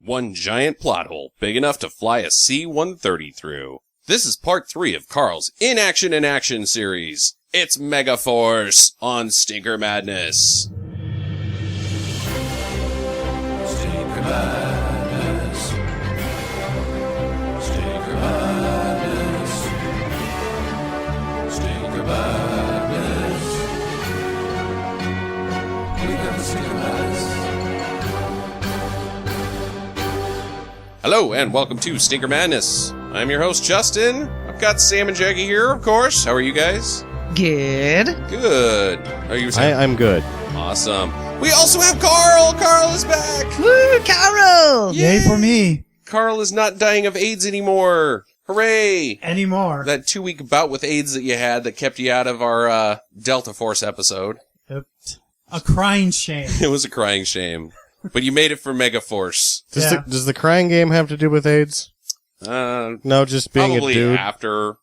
One giant plot hole, big enough to fly a C-130 through. This is part 3 of Carl's Inaction series. It's Megaforce on Stinker Madness. Stinker Madness. Stinker Madness. Stinker Madness. We got the Stinker Madness. Hello and welcome to Stinker Madness. I'm your host, Justin. I've got Sam and Jackie here, of course. How are you guys? Good. Good. Are you Sam? I'm good. Awesome. We also have Carl. Carl is back. Woo, Carol! Yay for me. Carl is not dying of AIDS anymore. Hooray. Anymore. That 2-week bout with AIDS that you had that kept you out of our Delta Force episode. A crying shame. It was a crying shame. But you made it for Megaforce. Does the crying game have to do with AIDS? No, just being a probably dude after.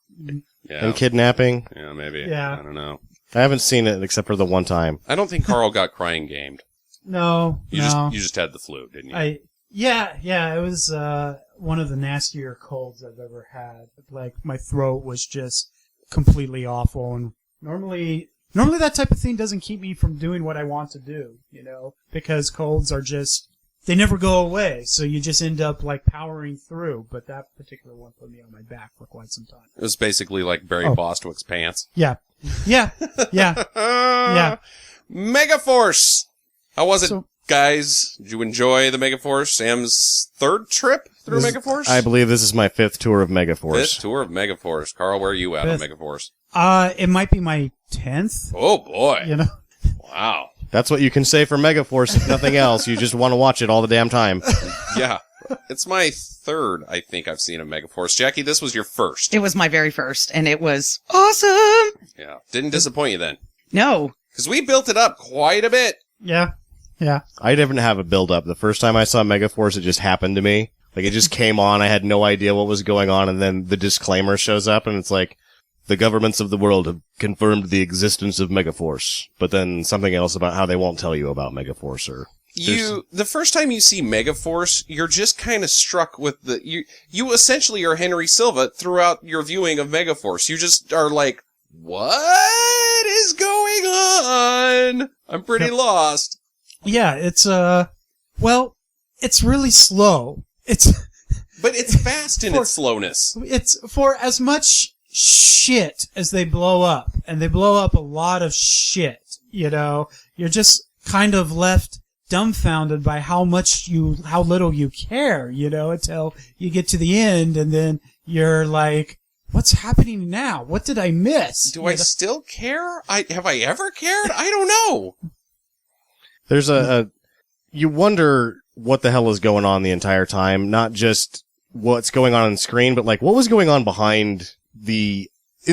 Yeah. and kidnapping. Yeah, maybe. Yeah. I don't know. I haven't seen it except for the one time. I don't think Carl got crying gamed. No, You just had the flu, didn't you? Yeah, it was one of the nastier colds I've ever had. Like, my throat was just completely awful, and normally that type of thing doesn't keep me from doing what I want to do, because colds are just, they never go away, so you just end up, like, powering through, but that particular one put me on my back for quite some time. It was basically like Barry Bostwick's pants. Yeah. Yeah. Megaforce! How was it, So- guys? Did you enjoy the Megaforce? Sam's third trip through Megaforce? I believe this is my 5th tour of Megaforce. Fifth tour of Megaforce. Carl, where are you at on Fifth. Megaforce? It might be my 10th, Oh, boy. Wow. That's what you can say for Megaforce, if nothing else. You just want to watch it all the damn time. Yeah. It's my third, I think, I've seen of Megaforce. Jackie, this was your first. It was my very first, and it was awesome! Yeah. Didn't disappoint you then. No. Because we built it up quite a bit. Yeah. I didn't have a build-up. The first time I saw Megaforce, it just happened to me. Like, it just came on. I had no idea what was going on, and then the disclaimer shows up, and it's like, the governments of the world have confirmed the existence of Megaforce. But then something else about how they won't tell you about Megaforce or... The first time you see Megaforce, you're just kind of struck with you essentially are Henry Silva throughout your viewing of Megaforce. You just are like, what is going on? I'm pretty lost. Yeah, it's really slow. But it's fast in its slowness. It's for as much shit as they blow up, and they blow up a lot of shit, you're just kind of left dumbfounded by how little you care, until you get to the end, and then you're like, what's happening now? What did I miss? Do I still care? Have I ever cared? I don't know. There's you wonder what the hell is going on the entire time, not just what's going on screen, but like what was going on behind in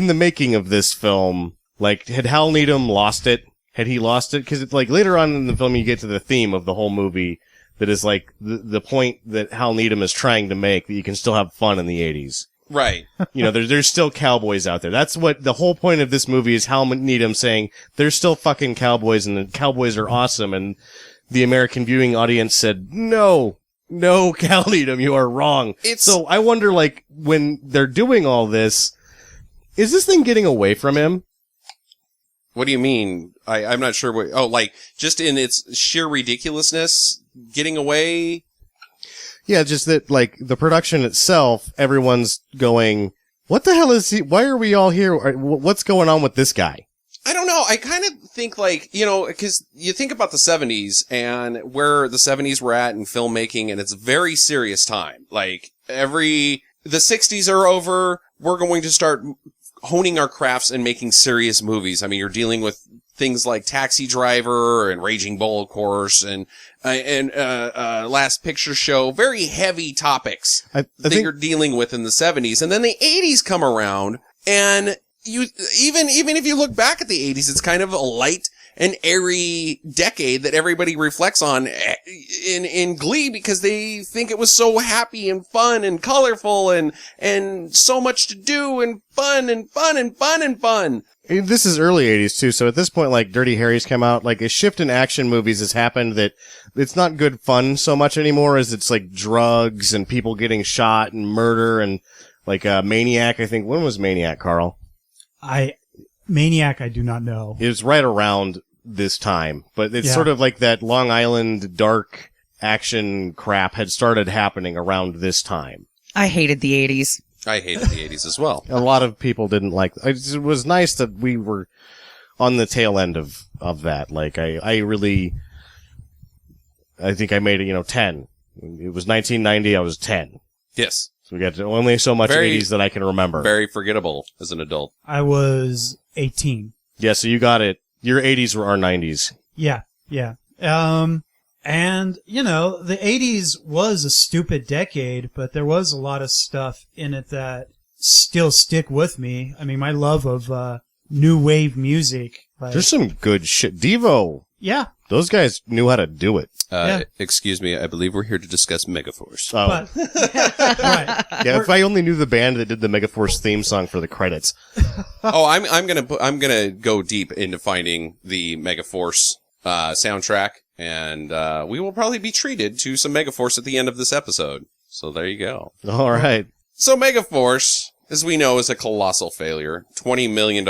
the making of this film. Like, had Hal Needham lost it? Had he lost it? Because it's like later on in the film you get to the theme of the whole movie that is like the point that Hal Needham is trying to make, that you can still have fun in the 80s. Right. There's still cowboys out there. That's what the whole point of this movie is. Hal Needham saying there's still fucking cowboys and the cowboys are awesome. And the American viewing audience said, no, Hal Needham, you are wrong. So I wonder, like, when they're doing all this, is this thing getting away from him? What do you mean? I'm not sure what... Oh, like, just in its sheer ridiculousness, getting away? Yeah, just that, like, the production itself, everyone's going, what the hell is he? Why are we all here? What's going on with this guy? I don't know. I kind of think, like, because you think about the 70s and where the 70s were at in filmmaking, and it's a very serious time. Like, the 60s are over, we're going to start honing our crafts and making serious movies. I mean, you're dealing with things like Taxi Driver and Raging Bull, of course, and Last Picture Show. Very heavy topics I that think you're dealing with in the 70s. And then the 80s come around, and even if you look back at the 80s, it's kind of a light and airy decade that everybody reflects on in glee because they think it was so happy and fun and colorful and so much to do and fun and fun and fun and fun. This is early 80s too, so at this point, like, Dirty Harry's come out. Like, a shift in action movies has happened that it's not good fun so much anymore as it's like drugs and people getting shot and murder and like Maniac. I think, when was Maniac, Carl? Maniac, I do not know. It was right around this time, but it's sort of like that Long Island dark action crap had started happening around this time. I hated the 80s. I hated the 80s as well. A lot of people didn't like it. Was nice that we were on the tail end of that. Like, I think I made it, 10. It was 1990, I was 10. Yes. So we got only so much 80s that I can remember. Very forgettable as an adult. I was 18. Yeah, so you got it. Your 80s were our 90s. Yeah. And, the 80s was a stupid decade, but there was a lot of stuff in it that still stick with me. I mean, my love of new wave music. Like, There's some good shit. Devo. yeah. Those guys knew how to do it. Excuse me, I believe we're here to discuss Megaforce. Oh. But, right. Yeah, if I only knew the band that did the Megaforce theme song for the credits. I'm gonna go deep into finding the Megaforce soundtrack, and we will probably be treated to some Megaforce at the end of this episode. So there you go. All right. So Megaforce, as we know, is a colossal failure. $20 million,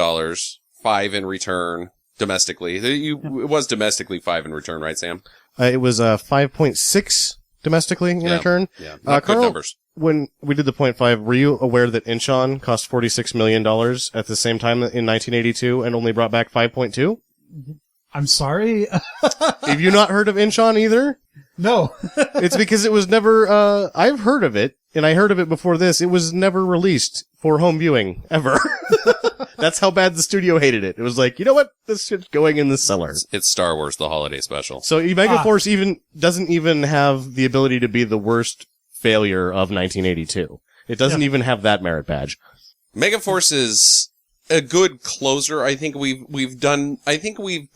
5 in return domestically. It was domestically 5 in return, right, Sam? It was 5.6 domestically in return. Yeah, not good Carl, numbers. When we did the 0.5, were you aware that Inchon cost $46 million at the same time in 1982 and only brought back 5.2? I'm sorry. Have you not heard of Inchon either? No. It's because it was never, I've heard of it, and I heard of it before this. It was never released for home viewing, ever. That's how bad the studio hated it. It was like, you know what? This shit's going in the cellar. It's Star Wars, the holiday special. So Megaforce doesn't even have the ability to be the worst failure of 1982. It doesn't even have that merit badge. Megaforce is a good closer. I think we've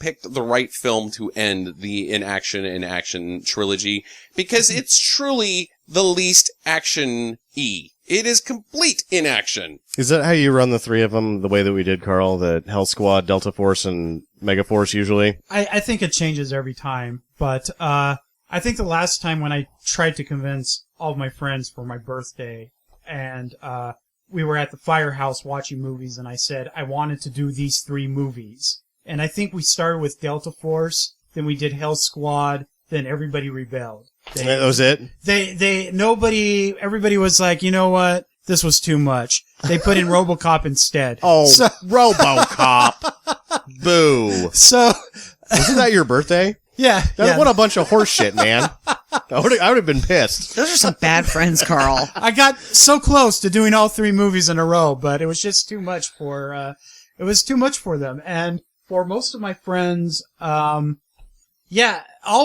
picked the right film to end the Inaction trilogy, because it's truly the least action-y. It is complete inaction. Is that how you run the three of them, the way that we did, Carl? The Hell Squad, Delta Force, and Megaforce usually? I think it changes every time, but I think the last time when I tried to convince all of my friends for my birthday, and we were at the firehouse watching movies, and I said I wanted to do these 3 movies. And I think we started with Delta Force, then we did Hell Squad, then everybody rebelled. That was it? Everybody was like, you know what? This was too much. They put in RoboCop instead. Oh, RoboCop. Boo. So, Wasn't that your birthday? yeah. What a bunch of horse shit, man. I would have been pissed. Those are some bad friends, Carl. I got so close to doing all 3 movies in a row, but it was just too much for them. And for most of my friends, all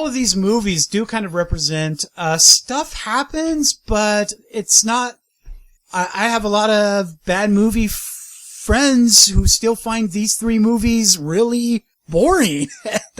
of these movies do kind of represent, stuff happens, but it's not, I have a lot of bad movie friends who still find these 3 movies really boring.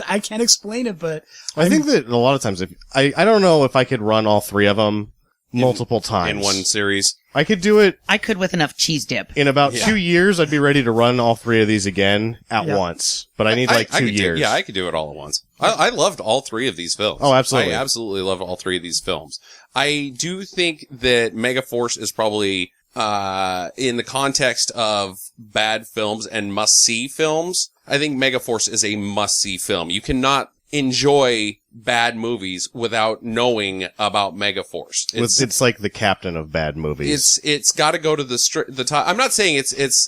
I can't explain it, but I think that a lot of times, I don't know if I could run all 3 of them multiple times. In one series. I could do it I could with enough cheese dip. in about 2 years. I'd be ready to run all 3 of these again at once. But I need 2 years. I could do it all at once. I loved all 3 of these films. Oh, absolutely. I absolutely loved all 3 of these films. I do think that Megaforce is probably, in the context of bad films and must-see films, I think Megaforce is a must-see film. You cannot enjoy bad movies without knowing about Megaforce. It's like the captain of bad movies. It's got to go to the top. I'm not saying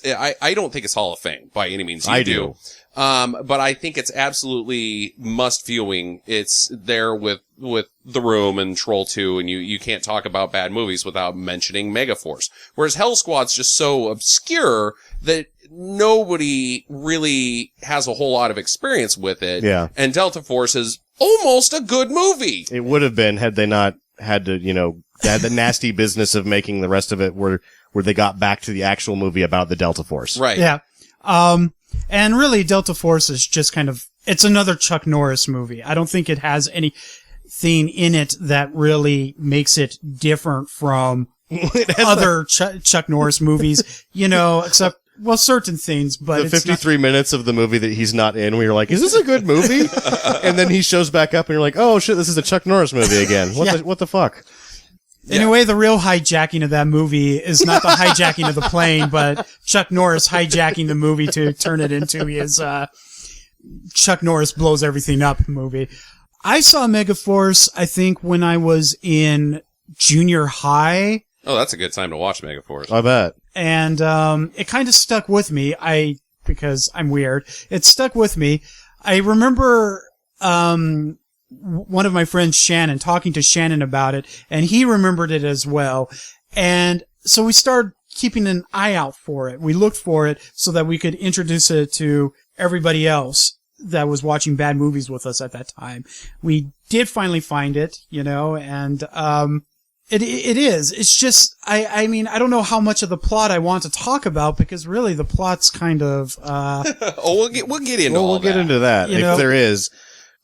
I don't think it's Hall of Fame by any means. I do. But I think it's absolutely must viewing. It's there with The Room and Troll 2, and you can't talk about bad movies without mentioning Megaforce. Whereas Hell Squad's just so obscure that nobody really has a whole lot of experience with it. Yeah. And Delta Force is almost a good movie. It would have been had they not had to, had the nasty business of making the rest of it where they got back to the actual movie about the Delta Force. Right. yeah. And really Delta Force is just kind of, it's another Chuck Norris movie. I don't think it has anything in it that really makes it different from other Chuck Norris movies, except Well, certain things, but The it's not, 53 minutes of the movie that he's not in, where you're like, is this a good movie? And then he shows back up and you're like, oh shit, this is a Chuck Norris movie again. What the fuck? Anyway, the real hijacking of that movie is not the hijacking of the plane, but Chuck Norris hijacking the movie to turn it into his Chuck Norris blows everything up movie. I saw Megaforce, I think, when I was in junior high. Oh, that's a good time to watch Megaforce. I bet. And it kind of stuck with me. Because I'm weird, it stuck with me. I remember one of my friends, Shannon, talking to Shannon about it, and he remembered it as well. And so we started keeping an eye out for it. We looked for it so that we could introduce it to everybody else that was watching bad movies with us at that time. We did finally find it, and it is. It's just, I mean, I don't know how much of the plot I want to talk about, because really the plot's kind of we'll get into all We'll get into that if there is.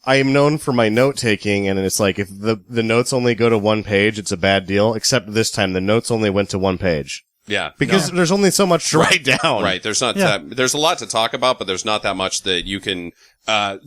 I am known for my note taking, and it's like if the notes only go to one page, it's a bad deal. Except this time, the notes only went to one page. Yeah, because there's only so much to write down. Right. There's not. There's a lot to talk about, but there's not that much that you can.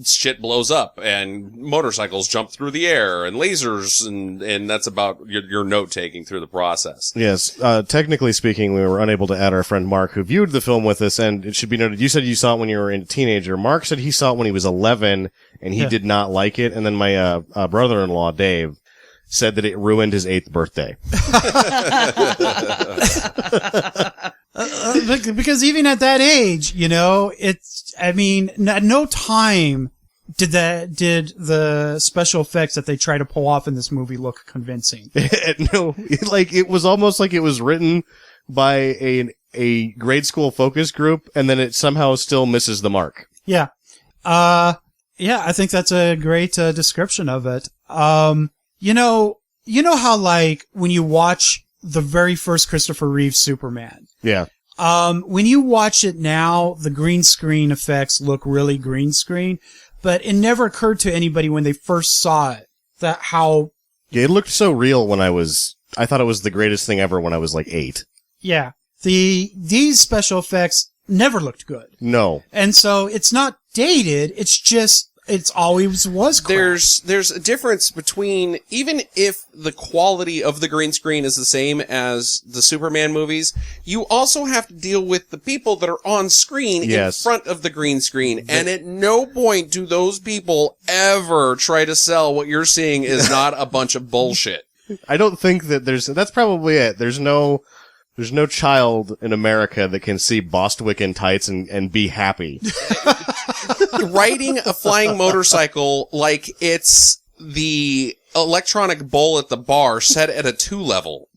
Shit blows up, and motorcycles jump through the air, and lasers, and that's about your note taking through the process. Yes. Technically speaking, we were unable to add our friend Mark, who viewed the film with us, and it should be noted, you said you saw it when you were a teenager. Mark said he saw it when he was 11, and he did not like it. And then my brother-in-law, Dave, said that it ruined his 8th birthday. Because even at that age, at no time did the special effects that they try to pull off in this movie look convincing. No, it was almost like it was written by a grade school focus group, and then it somehow still misses the mark. Yeah. I think that's a great description of it. You know how, like, when you watch the very first Christopher Reeve Superman. Yeah. When you watch it now, the green screen effects look really green screen, but it never occurred to anybody when they first saw it that how... Yeah, it looked so real when I thought it was the greatest thing ever when I was like 8. Yeah. These special effects never looked good. No. And so it's not dated, it's always was crap. There's a difference between, even if the quality of the green screen is the same as the Superman movies, you also have to deal with the people that are on screen in front of the green screen. And at no point do those people ever try to sell what you're seeing is not a bunch of bullshit. I don't think that that's probably it. There's no child in America that can see Bostwick in tights and be happy. Riding a flying motorcycle like it's the electronic bowl at the bar set at a 2 level.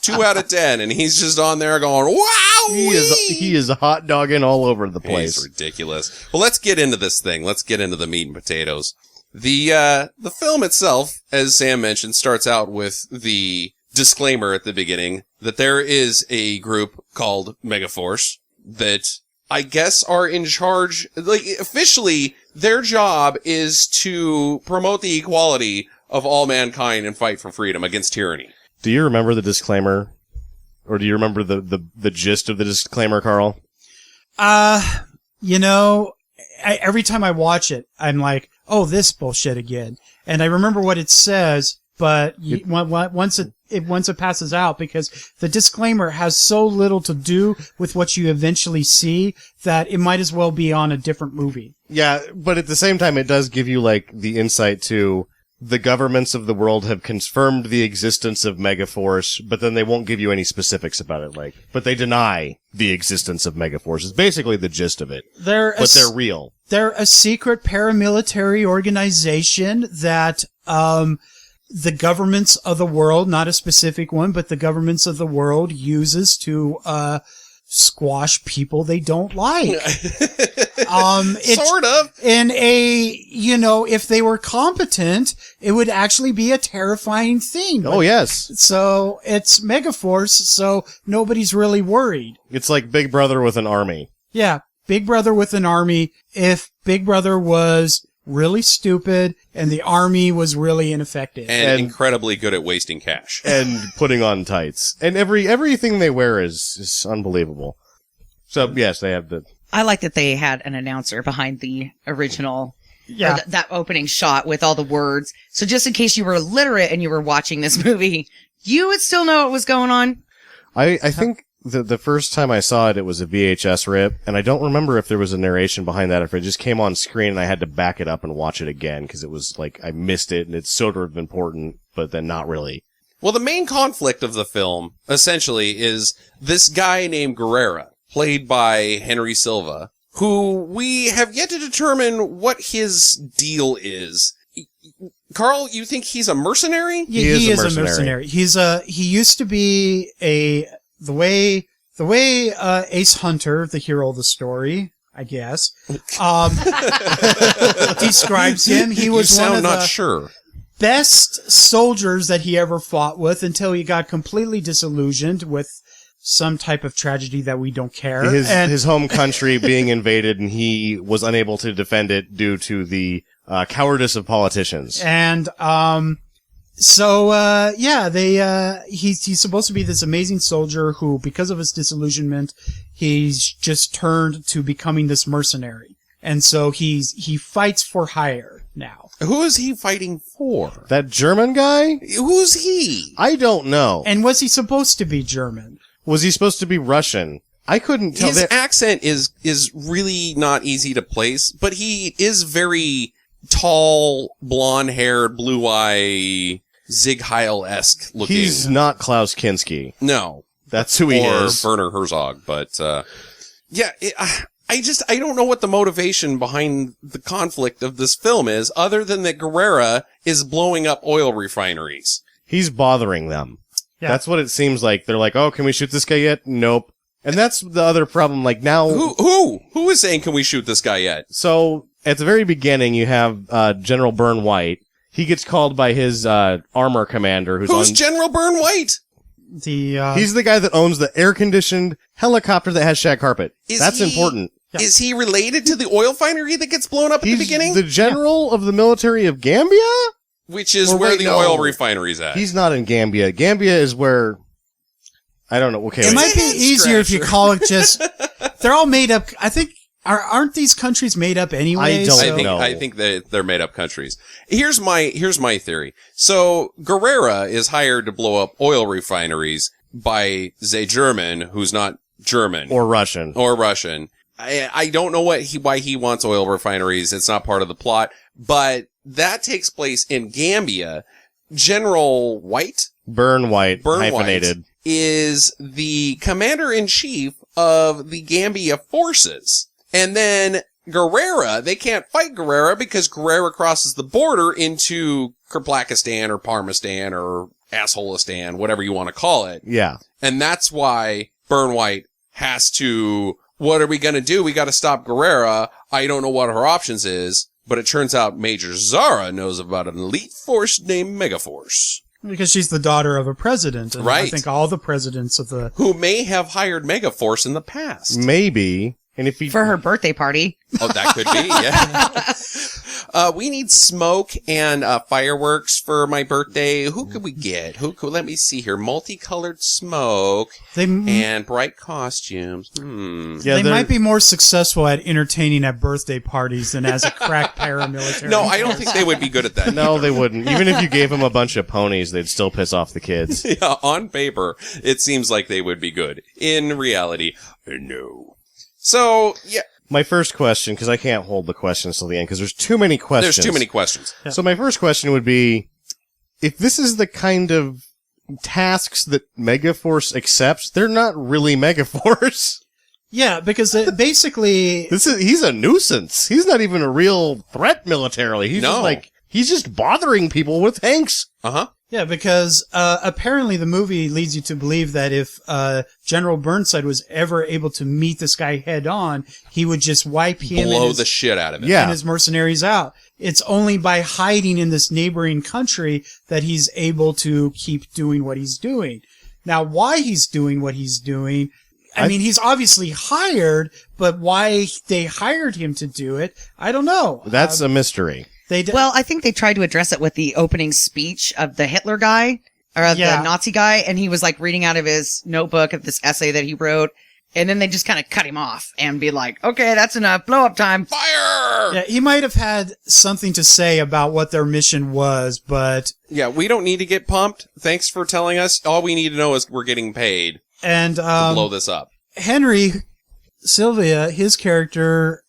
2 out of 10, and he's just on there going, wow! He is hot dogging all over the place. It's ridiculous. Well, let's get into this thing. Let's get into the meat and potatoes. The film itself, as Sam mentioned, starts out with the disclaimer at the beginning that there is a group called Megaforce that I guess are in charge, like, officially, their job is to promote the equality of all mankind and fight for freedom against tyranny. Do you remember the disclaimer? Or do you remember the gist of the disclaimer, Carl? Every time I watch it, I'm like, oh, this bullshit again. And I remember what it says, but once it passes out, because the disclaimer has so little to do with what you eventually see that it might as well be on a different movie. Yeah, but at the same time, it does give you, like, the insight to the governments of the world have confirmed the existence of Megaforce, but then they won't give you any specifics about it, but they deny the existence of Megaforce is basically the gist of it. They're real. They're a secret paramilitary organization that, the governments of the world, not a specific one, but the governments of the world uses to, squash people they don't like. Sort of. In if they were competent, it would actually be a terrifying thing. Oh, yes. So it's Megaforce, so nobody's really worried. It's like Big Brother with an army. Yeah, Big Brother with an army. If Big Brother was really stupid and the army was really ineffective. And incredibly good at wasting cash. And putting on tights. And everything they wear is unbelievable. So yes, they have the. I like that they had an announcer behind the original, Yeah. or that opening shot with all the words. So just in case you were illiterate and you were watching this movie, you would still know what was going on. I think the first time I saw it, it was a VHS rip, and I don't remember if there was a narration behind that, if it just came on screen and I had to back it up and watch it again, because it was like, I missed it, and it's sort of important, but then not really. Well, the main conflict of the film, essentially, is this guy named Guerrera, played by Henry Silva, who we have yet to determine what his deal is. Carl, you think he's a mercenary? Yeah, he is a mercenary. He used to be the way Ace Hunter, the hero of the story, I guess, describes him. He was you one sound of not the sure. best soldiers that he ever fought with until he got completely disillusioned with some type of tragedy that we don't care. His home country being invaded, and he was unable to defend it due to the cowardice of politicians. And he's supposed to be this amazing soldier who, because of his disillusionment, he's just turned to becoming this mercenary. And so he fights for hire now. Who is he fighting for? That German guy? Who's he? I don't know. And was he supposed to be German? Was he supposed to be Russian? I couldn't tell. His accent is really not easy to place, but he is very tall, blonde-haired, blue-eye, Zig Heil-esque looking. He's not Klaus Kinski. No. That's who he or is. Werner Herzog, but, I don't know what the motivation behind the conflict of this film is, other than that Guerrera is blowing up oil refineries. He's bothering them. Yeah. That's what it seems like. They're like, oh, can we shoot this guy yet? Nope. And that's the other problem. Like now, Who is saying, can we shoot this guy yet? so at the very beginning, you have General Byrne White. He gets called by his armor commander, Who's General Byrne White? He's the guy that owns the air-conditioned helicopter that has shag carpet. That's important. Yeah. Is he related to the oil refinery that gets blown up at the beginning? The general of the military of Gambia? Which is Or where wait, the no. oil refinery's at. He's not in Gambia. Gambia is where... I don't know. Okay. It wait. might be Head easier if you scratcher. call it just. They're all made up. I think aren't these countries made up anyway? I don't So- know. I think that they're made up countries. Here's my theory. So Guerrera is hired to blow up oil refineries by a German who's not German Or Russian. or Russian. I don't know why he wants oil refineries. It's not part of the plot, but that takes place in Gambia. General White, Byrne White, Byrne hyphenated. White, is the commander-in-chief of the Gambia forces. And then Guerrera, they can't fight Guerrera because Guerrera crosses the border into Kerplakistan or Parmistan or Assholistan, whatever you want to call it. Yeah. And that's why Byrne White has to, what are we going to do? We got to stop Guerrera. I don't know what her options is, but it turns out Major Zara knows about an elite force named Megaforce, Because she's the daughter of a president. And I Right. think all the presidents of the. who may have hired Megaforce in the past. Maybe. And if he... For her birthday party. Oh, that could be, yeah. We need smoke and fireworks for my birthday. Who could we get? Let me see here. Multicolored smoke They, and bright costumes. Yeah, they they're- might be more successful at entertaining at birthday parties than as a crack paramilitary. No, I don't think they would be good at that. No, they wouldn't. Even if you gave them a bunch of ponies, they'd still piss off the kids. Yeah, on paper, it seems like they would be good. In reality, no. So, yeah, My first question, because I can't hold the questions till the end, because there's too many questions. there's too many questions. So my first question would be, if this is the kind of tasks that Megaforce accepts, they're not really Megaforce. Yeah, because basically. He's a nuisance. He's not even a real threat militarily. He's just bothering people with tanks. Uh-huh. Yeah, because apparently the movie leads you to believe that if General Burnside was ever able to meet this guy head on, he would just wipe him Blow the shit out of it. Yeah. and his mercenaries out. It's only by hiding in this neighboring country that he's able to keep doing what he's doing. Now, why he's doing what he's doing, I mean, he's obviously hired, but why they hired him to do it, I don't know. That's a mystery. Well, I think they tried to address it with the opening speech of the Hitler guy, or Yeah. the Nazi guy, and he was like reading out of his notebook of this essay that he wrote, And then they just kind of cut him off and be like, okay, that's enough. Blow up time. Fire! Yeah, he might have had something to say about what their mission was, but Yeah, we don't need to get pumped. Thanks for telling us. All we need to know is we're getting paid and to blow this up. Henry Sylvia, his character,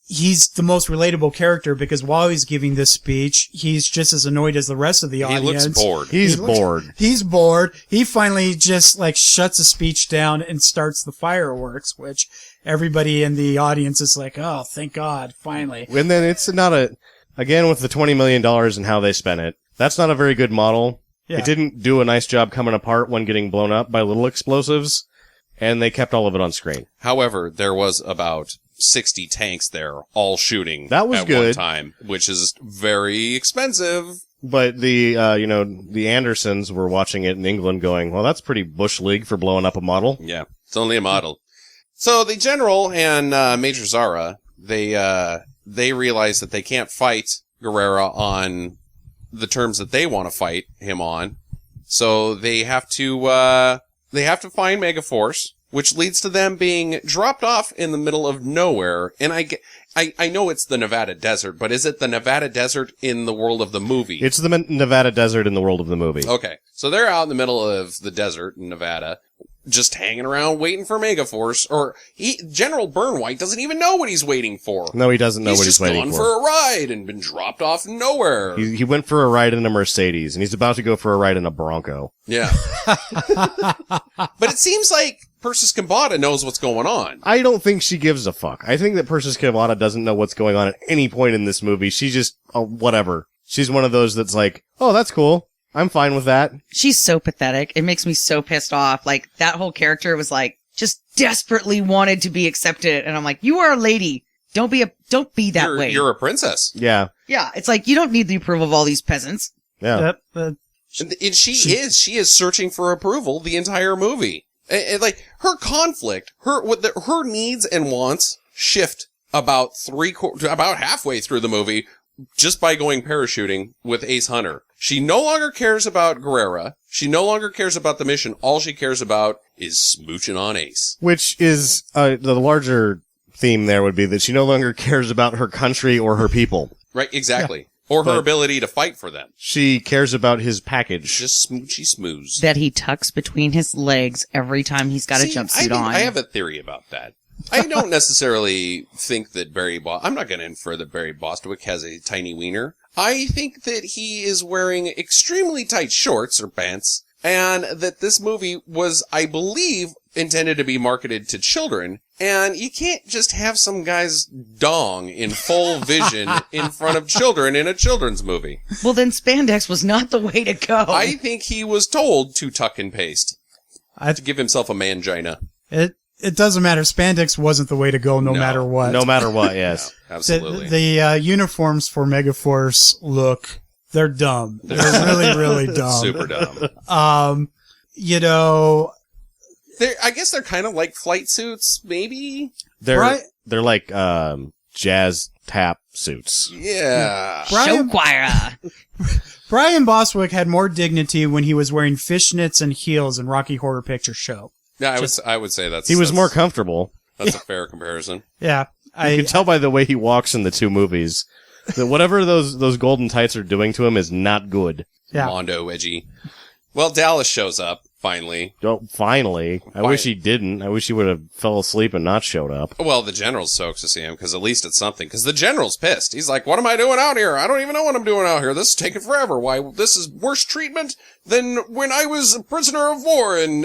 he's the most relatable character because while he's giving this speech, he's just as annoyed as the rest of the He audience. looks bored. He's bored. He's bored. He finally just like shuts the speech down and starts the fireworks, which everybody in the audience is like, oh, thank God, finally. And then it's not again, with the $20 million and how they spent it, that's not a very good model. Yeah. It didn't do a nice job coming apart when getting blown up by little explosives, and they kept all of it on screen. However, there was about 60 tanks there, all shooting That was at good. one time, which is very expensive. But the, the Andersons were watching it in England going, well, that's pretty Bush League for blowing up a model. Yeah, it's only a model. So the general and Major Zara, they realize that they can't fight Guerrera on the terms that they want to fight him on. So they have to find Megaforce, which leads to them being dropped off in the middle of nowhere. And I know it's the Nevada desert, but is it the Nevada desert in the world of the movie? It's the Nevada desert in the world of the movie. Okay. So they're out in the middle of the desert in Nevada, just hanging around waiting for Megaforce, or General Burnwhite doesn't even know what he's waiting for. No, he doesn't know what he's waiting He's just for. gone for a ride and been dropped off nowhere. He went for a ride in a Mercedes, and he's about to go for a ride in a Bronco. Yeah. But it seems like Persis Kambata knows what's going on. I don't think she gives a fuck. I think that Persis Kambata doesn't know what's going on at any point in this movie. She's just, whatever. She's one of those that's like, oh, that's cool. I'm fine with that. She's so pathetic. It makes me so pissed off. Like, that whole character was like, just desperately wanted to be accepted. And I'm like, you are a lady. Don't be that way. You're a princess. Yeah. Yeah. It's like, you don't need the approval of all these peasants. Yeah. And she is searching for approval the entire movie. And like, her conflict, her needs and wants shift about halfway through the movie just by going parachuting with Ace Hunter. She no longer cares about Guerrera. She no longer cares about the mission. All she cares about is smooching on Ace. Which is, the larger theme there would be that she no longer cares about her country or her people. Right, exactly. Yeah. Or her ability to fight for them. She cares about his package. Just smoochy smooze. That he tucks between his legs every time he's got a jumpsuit on. I have a theory about that. I don't necessarily think that I'm not going to infer that Barry Bostwick has a tiny wiener. I think that he is wearing extremely tight shorts or pants, and that this movie was, I believe, intended to be marketed to children, and you can't just have some guy's dong in full vision in front of children in a children's movie. Well, then spandex was not the way to go. I think he was told to tuck and paste. To give himself a mangina. It doesn't matter. Spandex wasn't the way to go no matter what. No matter what, yes. No, absolutely. The uniforms for Megaforce they're dumb. They're really, really dumb. Super dumb. I guess they're kind of like flight suits, maybe? They're like, jazz tap suits. Yeah. Show choir. Brian Bostwick had more dignity when he was wearing fishnets and heels in Rocky Horror Picture Show. Yeah, I would say he was more comfortable. That's a fair comparison. Yeah. You can tell by the way he walks in the two movies that whatever those golden tights are doing to him is not good. Yeah. Mondo edgy. Well, Dallas shows up, finally. Oh, finally. I wish he didn't. I wish he would have fell asleep and not showed up. Well, the general's stoked to see him, because at least it's something. Because the general's pissed. He's like, what am I doing out here? I don't even know what I'm doing out here. This is taking forever. Why, this is worse treatment than when I was a prisoner of war in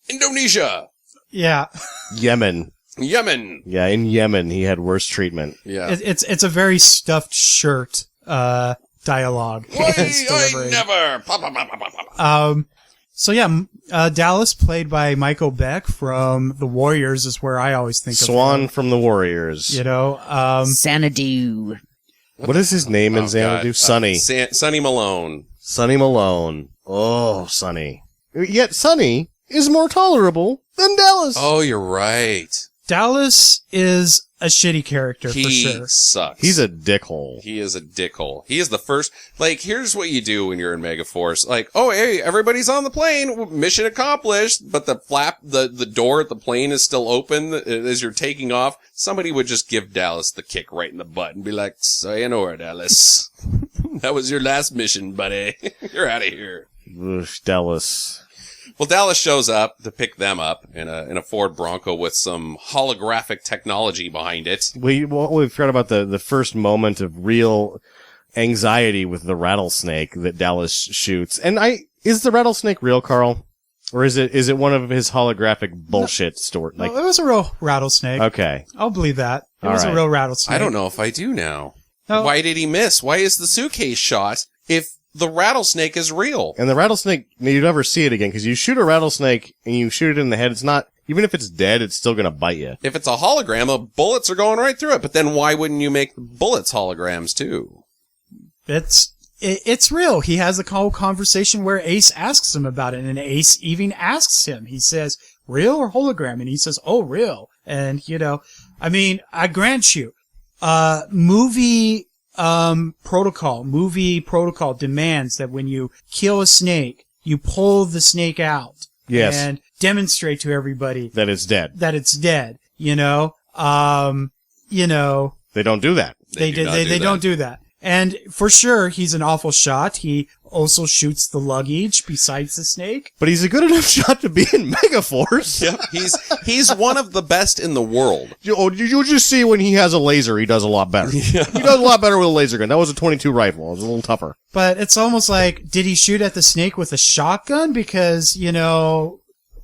Indonesia. Yeah. Yemen. Yeah, in Yemen, he had worse treatment. Yeah. It's a very stuffed shirt, dialogue. Why, I never. Pop, pop, pop, pop, pop. So yeah, Dallas, played by Michael Beck from The Warriors, is where I always think of Swan from The Warriors. Xanadu. What is his name in Xanadu? Sonny. Sonny Malone. Sonny Malone. Oh, Sonny. Yet Sonny is more tolerable than Dallas. Oh, you're right. Dallas is a shitty character for He sure. sucks. He's a dickhole. He is a dickhole. He is the first. Like, here's what you do when you're in Megaforce. Like, oh, hey, everybody's on the plane. Mission accomplished. But the door at the plane is still open as you're taking off. Somebody would just give Dallas the kick right in the butt and be like, sayonara, Dallas. That was your last mission, buddy. You're out of here. Oof, Dallas. Well, Dallas shows up to pick them up in a Ford Bronco with some holographic technology behind it. We forgot about the first moment of real anxiety with the rattlesnake that Dallas shoots. And is the rattlesnake real, Carl? Or is it one of his holographic bullshit stories? No, it was a real rattlesnake. Okay. I'll believe that. It All was right. a real rattlesnake. I don't know if I do now. No. Why did he miss? Why is the suitcase shot if the rattlesnake is real? And the rattlesnake, you never see it again, because you shoot a rattlesnake and you shoot it in the head, it's not, even if it's dead, it's still gonna bite you. If it's a hologram, the bullets are going right through it. But then why wouldn't you make the bullets holograms too? It's real. He has a whole conversation where Ace asks him about it, and Ace even asks him. He says, real or hologram? And he says, oh, real. And, I mean, I grant you, movie protocol demands that when you kill a snake, you pull the snake out. Yes. And demonstrate to everybody That it's dead. that it's dead, They don't do that. They do not do they that. don't do that. And for sure, he's an awful shot. He also shoots the luggage besides the snake. But he's a good enough shot to be in Megaforce. Yep, he's one of the best in the world. You'll just see when he has a laser, he does a lot better. Yeah. He does a lot better with a laser gun. That was a 22 rifle. It was a little tougher. But it's almost like, did he shoot at the snake with a shotgun? Because,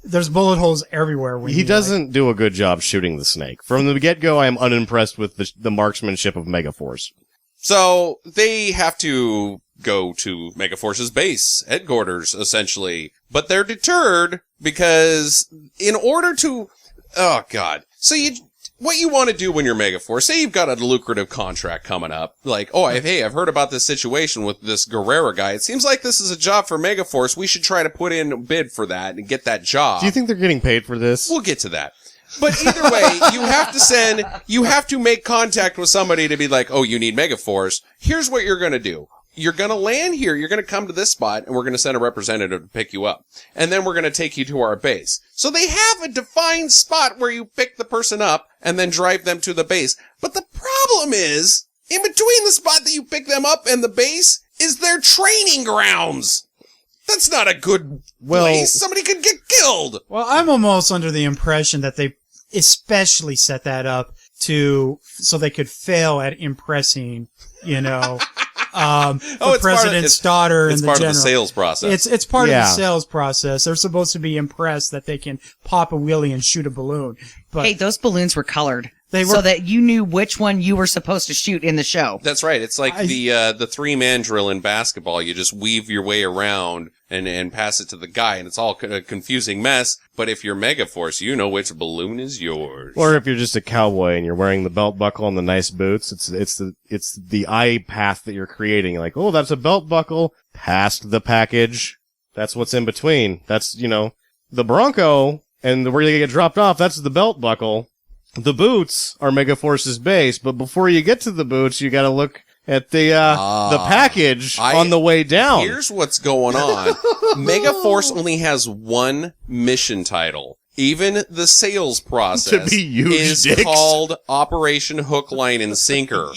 there's bullet holes everywhere. When He doesn't do a good job shooting the snake. From the get-go, I am unimpressed with the marksmanship of Megaforce. So they have to go to Megaforce's base, headquarters, essentially. But they're deterred because in order to... Oh, God. So what you want to do when you're Megaforce, say you've got a lucrative contract coming up, like, I've heard about this situation with this Guerrera guy. It seems like this is a job for Megaforce. We should try to put in a bid for that and get that job. Do you think they're getting paid for this? We'll get to that. But either way, you have to make contact with somebody to be like, oh, you need Megaforce. Here's what you're going to do. You're going to land here. You're going to come to this spot and we're going to send a representative to pick you up. And then we're going to take you to our base. So they have a defined spot where you pick the person up and then drive them to the base. But the problem is, in between the spot that you pick them up and the base is their training grounds. That's not a good place. Somebody could get killed. Well, I'm almost under the impression that they especially set that up so they could fail at impressing, the president's daughter and It's the part general. of the sales process. It's part of Yeah. the sales process. They're supposed to be impressed that they can pop a wheelie and shoot a balloon. But Hey, those balloons were colored. They were- so that you knew which one you were supposed to shoot in the show. That's right. It's like the 3-man drill in basketball. You just weave your way around and pass it to the guy, and it's all a confusing mess. But if you're Megaforce, you know which balloon is yours. Or if you're just a cowboy and you're wearing the belt buckle and the nice boots, it's the eye path that you're creating. Like, oh, that's a belt buckle past the package. That's what's in between. That's, the Bronco and where you get dropped off, that's the belt buckle. The boots are Megaforce's base, but before you get to the boots, you gotta look at the package on the way down. Here's what's going on. Megaforce only has one mission title. Even the sales process To be huge is dicks. called Operation Hook, Line, and Sinker.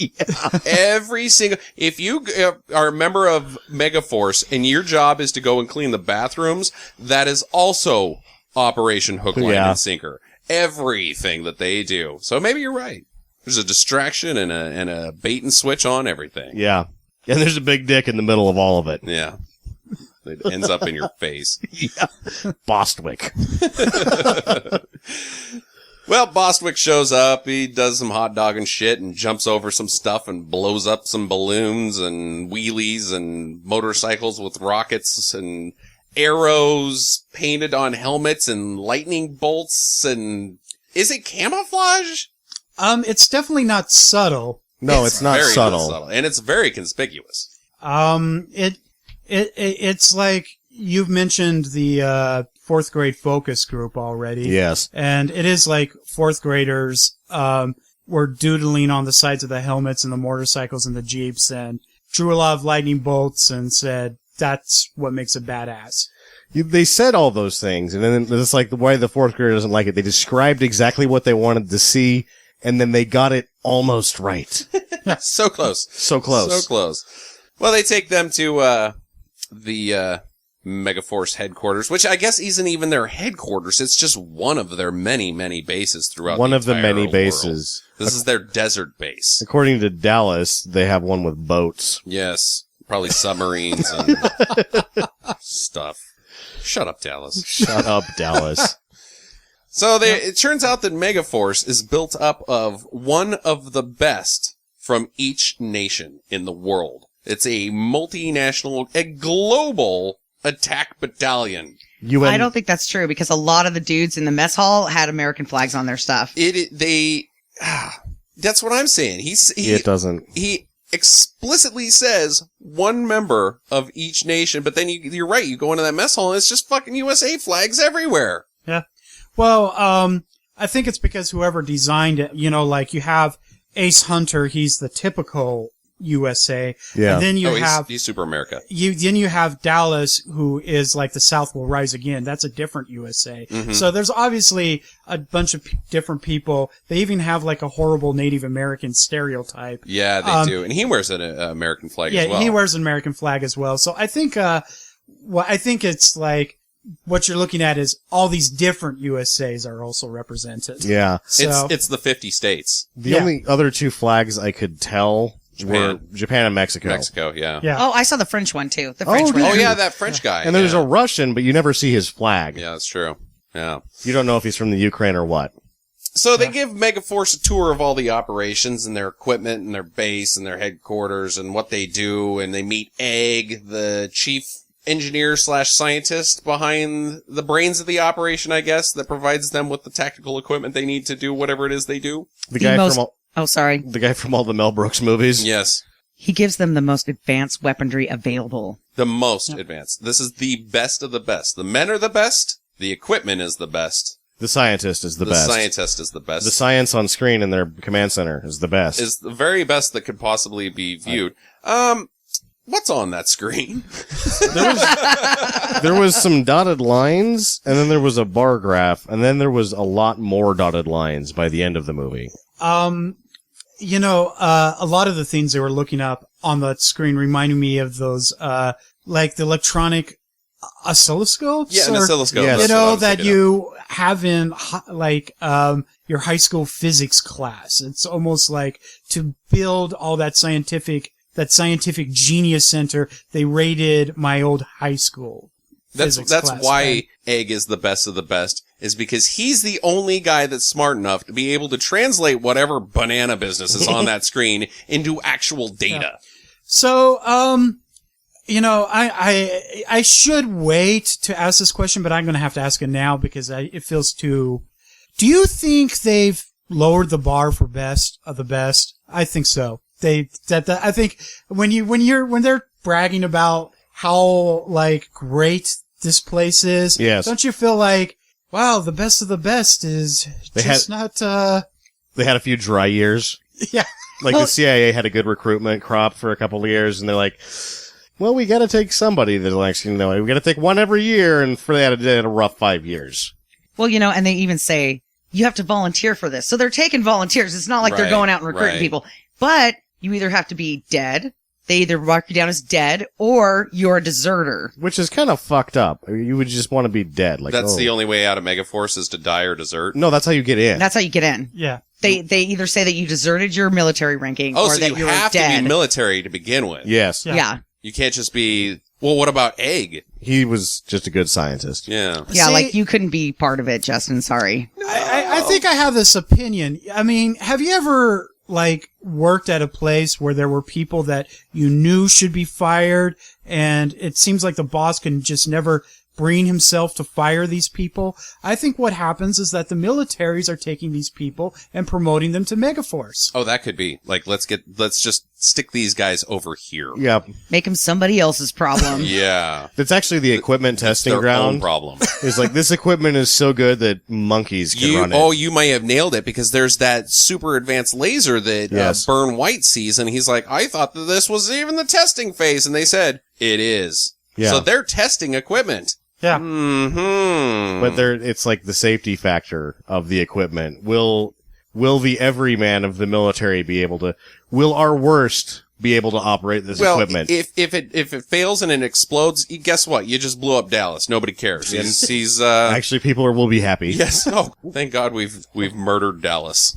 Every single... If you are a member of Megaforce and your job is to go and clean the bathrooms, that is also Operation Hook, Line, Yeah. and Sinker. Everything that they do. So maybe you're right. There's a distraction and a bait and switch on everything. Yeah. And there's a big dick in the middle of all of it. Yeah. It ends up in your face. Bostwick. Well, Bostwick shows up. He does some hot dog and shit and jumps over some stuff and blows up some balloons and wheelies and motorcycles with rockets and arrows painted on helmets and lightning bolts. And is it camouflage? it's definitely not subtle. No, it's not very subtle. and it's very conspicuous. It's like, you've mentioned the fourth grade focus group already. Yes. And it is like fourth graders were doodling on the sides of the helmets and the motorcycles and the Jeeps and drew a lot of lightning bolts and said, that's what makes a badass. They said all those things, and then it's like why the fourth grader doesn't like it. They described exactly what they wanted to see, and then they got it almost right. So close. So close. So close. Well, they take them to the Megaforce headquarters, which I guess isn't even their headquarters. It's just one of their many, many bases throughout One the of the entire many world. bases. This is their desert base. According to Dallas, they have one with boats. Yes. Probably submarines and stuff. Shut up, Dallas. Shut up, Dallas. So it turns out that Megaforce is built up of one of the best from each nation in the world. It's a multinational, a global attack battalion. I don't think that's true because a lot of the dudes in the mess hall had American flags on their stuff. That's what I'm saying. It doesn't. He explicitly says one member of each nation, but then you're right. You go into that mess hall and it's just fucking USA flags everywhere. Yeah. Well, I think it's because whoever designed it, like you have Ace Hunter, he's the typical USA. Yeah. And then he's Super America. Then you have Dallas, who is like the South will rise again. That's a different USA. Mm-hmm. So there's obviously a bunch of different people. They even have like a horrible Native American stereotype. Yeah, they do. And he wears an American flag as well. Yeah, he wears an American flag as well. So I think, I think it's like, what you're looking at is all these different USAs are also represented. Yeah. So, It's the 50 states. The only other two flags I could tell were Japan and Mexico. Mexico, yeah. yeah. Oh, I saw the French one too. The French one. Oh, yeah, that French guy. And there's yeah. a Russian, but you never see his flag. Yeah, that's true. Yeah. You don't know if he's from the Ukraine or what. So they give Megaforce a tour of all the operations and their equipment and their base and their headquarters and what they do, and they meet Egg, the chief engineer / scientist behind the brains of the operation, I guess, that provides them with the tactical equipment they need to do whatever it is they do. The guy from all the Mel Brooks movies. Yes. He gives them the most advanced weaponry available. The most advanced. This is the best of the best. The men are the best. The equipment is the best. The scientist is the best. The scientist is the best. The science on screen in their command center is the best. Is the very best that could possibly be viewed. What's on that screen? There was some dotted lines, and then there was a bar graph, and then there was a lot more dotted lines by the end of the movie. a lot of the things they were looking up on the screen reminded me of those, like the electronic oscilloscopes. Yeah, an oscilloscope. Yes. You That's what I know, was that thinking of. you have in, your high school physics class. It's almost like to build all that scientific genius center, they raided my old high school. That's class, why right? Egg is the best of the best, is because he's the only guy that's smart enough to be able to translate whatever banana business is on that screen into actual data. So, I should wait to ask this question, but I'm going to have to ask it now because it feels too. Do you think they've lowered the bar for best of the best? I think so. I think when they're bragging about how great this place is, yes. Don't you feel like, wow, the best of the best is They not. They had a few dry years. Yeah. The CIA had a good recruitment crop for a couple of years, and they're like, well, we got to take somebody that likes, we got to take one every year, and for that, it had a rough 5 years. Well, and they even say, you have to volunteer for this. So they're taking volunteers. It's not like they're Right, going out and recruiting right. people. But you either have to be dead. They either mark you down as dead or you're a deserter. Which is kind of fucked up. You would just want to be dead. That's the only way out of Megaforce is to die or desert. No, that's how you get in. That's how you get in. Yeah. They either say that you deserted your military ranking Oh, or so that you you're have dead. to be military to begin with. Yes. Yeah. You can't just be, well, what about Egg? He was just a good scientist. Yeah. Yeah, See- like you couldn't be part of it, Justin. Sorry. I think I have this opinion. I mean, have you ever worked at a place where there were people that you knew should be fired, and it seems like the boss can just never bringing himself to fire these people. I think what happens is that the militaries are taking these people and promoting them to Megaforce. Oh, that could be. Like, let's just stick these guys over here. Yeah. Make him somebody else's problem. Yeah. That's actually the equipment It's testing their own ground. problem. It's like, this equipment is so good that monkeys can run it. You may have nailed it, because there's that super advanced laser that Yes. Burn White sees, and he's like, I thought that this was even the testing phase, and they said, it is. Yeah. So they're testing equipment. Yeah. Mm-hmm. But it's like the safety factor of the equipment. Will the everyman of the military will our worst be able to operate this equipment? if it fails and it explodes, guess what? You just blew up Dallas. Nobody cares. He's Actually, people will be happy. yes. Oh, thank God we've murdered Dallas.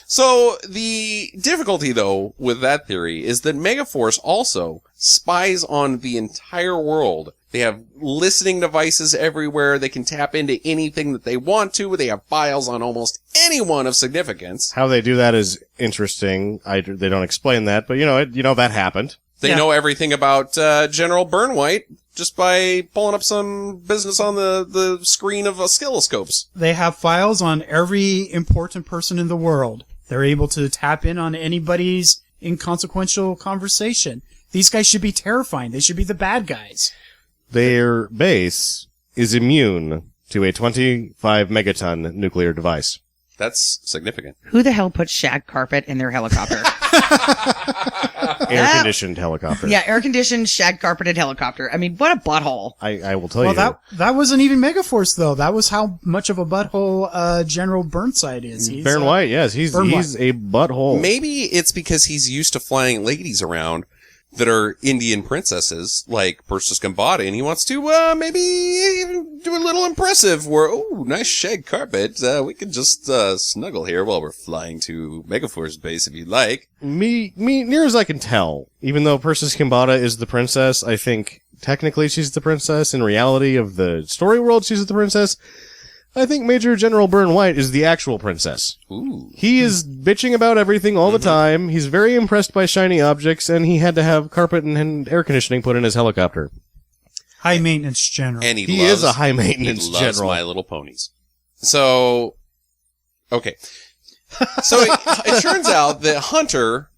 So the difficulty, though, with that theory is that Megaforce also spies on the entire world. They have listening devices everywhere. They can tap into anything that they want to. They have files on almost anyone of significance. How they do that is interesting. They don't explain that, but that happened. They know everything about General Burnwhite just by pulling up some business on the screen of oscilloscopes. They have files on every important person in the world. They're able to tap in on anybody's inconsequential conversation. These guys should be terrifying. They should be the bad guys. Their base is immune to a 25 megaton nuclear device. That's significant. Who the hell put shag carpet in their helicopter? Air-conditioned helicopter. Yeah, air-conditioned, shag-carpeted helicopter. I mean, what a butthole. I will tell Well, you. that wasn't even Megaforce, though. That was how much of a butthole General Burnside is. He's, Baron White, yes. He's Burn a butthole. Maybe it's because he's used to flying ladies around that are Indian princesses, like Persis Gambada, and he wants to, maybe do a little impressive where, oh, nice shag carpet, we can just, snuggle here while we're flying to Megaforce base if you'd like. Me, near as I can tell, even though Persis Gambada is the princess, I think technically she's the princess. In reality of the story world, she's the princess. I think Major General Burn White is the actual princess. Ooh. He is bitching about everything all the time. He's very impressed by shiny objects, and he had to have carpet and air conditioning put in his helicopter. high maintenance general. And He is a high maintenance he loves general. My Little Ponies. So, okay. So it turns out that Hunter